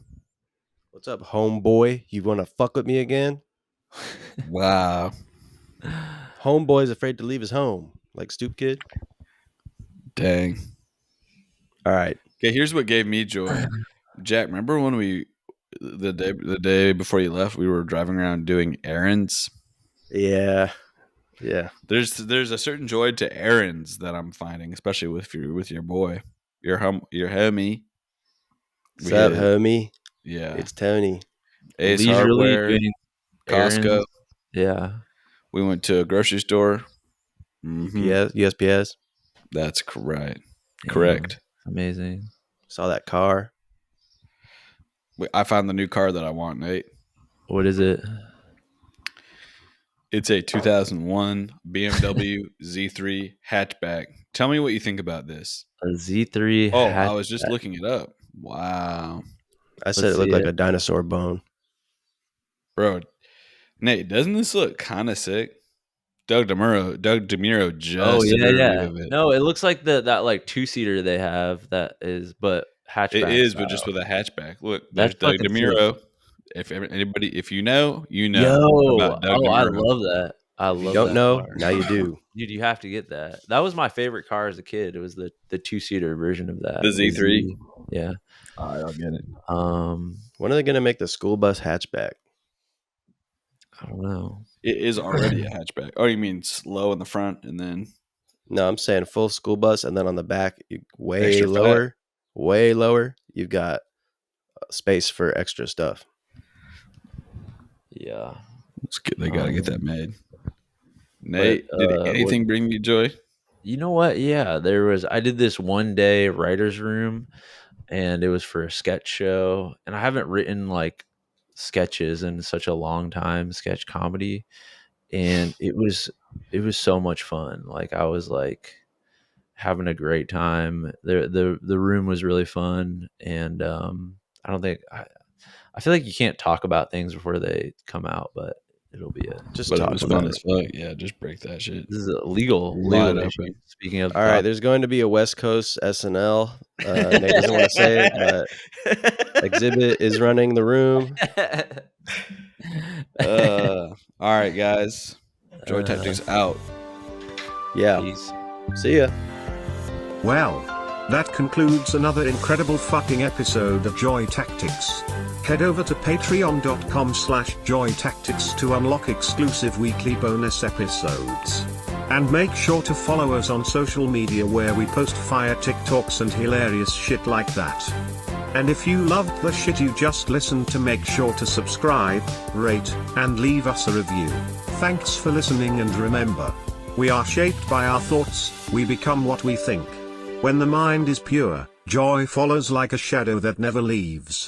A: What's up, homeboy? You want to fuck with me again?
B: Wow.
A: Homeboy's afraid to leave his home, like Stoop Kid.
B: Dang.
A: All right.
B: Okay, here's what gave me joy. Jack, remember when the day before you left, we were driving around doing errands?
A: Yeah.
B: There's a certain joy to errands that I'm finding, especially with your boy, your homie.
A: What's up, homie?
B: Yeah,
A: It's Tony.
B: Ace
C: leisurely
B: Hardware,
C: doing
B: Costco.
C: errands. Yeah.
B: We went to a grocery store. Mm-hmm.
A: USPS.
B: That's correct.
C: Yeah,
B: Correct.
C: amazing.
A: Saw that car.
B: I found the new car that I want, Nate.
C: What is it?
B: It's a 2001 BMW Z3 hatchback. Tell me what you think about this.
C: A Z3.
B: Oh, I was just looking it up. Wow.
A: I said
C: Let's
A: it looked
C: see
A: like
C: it.
A: a dinosaur bone.
B: Bro, Nate, doesn't this look kind of sick? Doug DeMuro
C: Oh
B: just did
C: yeah,
B: a review
C: yeah.
B: of it.
C: No, it looks like that like 2-seater they have that is, but
B: It
C: hatchback
B: is, but just
C: style.
B: with a hatchback. Look, there's
C: That's
B: Doug
C: fucking sick.
B: DeMuro. Anybody, if you know
C: Yo,
B: about Doug
C: oh, I
B: DeMuro.
C: love that. I
A: If you
C: love
A: don't
C: that
A: know,
C: car.
A: now you do.
C: Dude, you have to get that. That was my favorite car as a kid. It was the 2-seater version of that.
B: The Z3?
C: Z. Yeah.
B: All right, I'll get it.
A: When are they going to make the school bus hatchback?
C: I don't know.
B: It is already a hatchback. Oh, you mean slow in the front and then
A: No, I'm saying full school bus, and then on the back,
B: extra fat?
A: way lower, you've got space for extra stuff.
C: Yeah.
B: It's good. They got to get that made.
C: But,
B: Nate, did anything bring you joy?
C: you know what? Yeah, I did this one day writer's room, and it was for a sketch show, and I haven't written like sketches in such a long time, sketch comedy, and it was so much fun. Like I was like having a great time. The room was really fun, and I don't think I feel like you can't talk about things before they come out, but it'll be
A: Just
B: But it
A: talk
B: was
A: about
B: fun
A: it.
B: as fuck. Yeah, just break that shit.
C: this is a legal
B: Wide
C: issue.
B: open.
C: Speaking of,
A: All right, there's going to be a West Coast SNL. Nate doesn't want to say it, but Exhibit is running the room.
B: All right, guys. Joy Tactics out.
A: Yeah.
C: Peace.
A: See ya.
D: Well, that concludes another incredible fucking episode of Joy Tactics. Head over to patreon.com/joytactics to unlock exclusive weekly bonus episodes. And make sure to follow us on social media where we post fire TikToks and hilarious shit like that. And if you loved the shit you just listened to, make sure to subscribe, rate, and leave us a review. Thanks for listening, and remember, we are shaped by our thoughts, we become what we think. When the mind is pure, joy follows like a shadow that never leaves.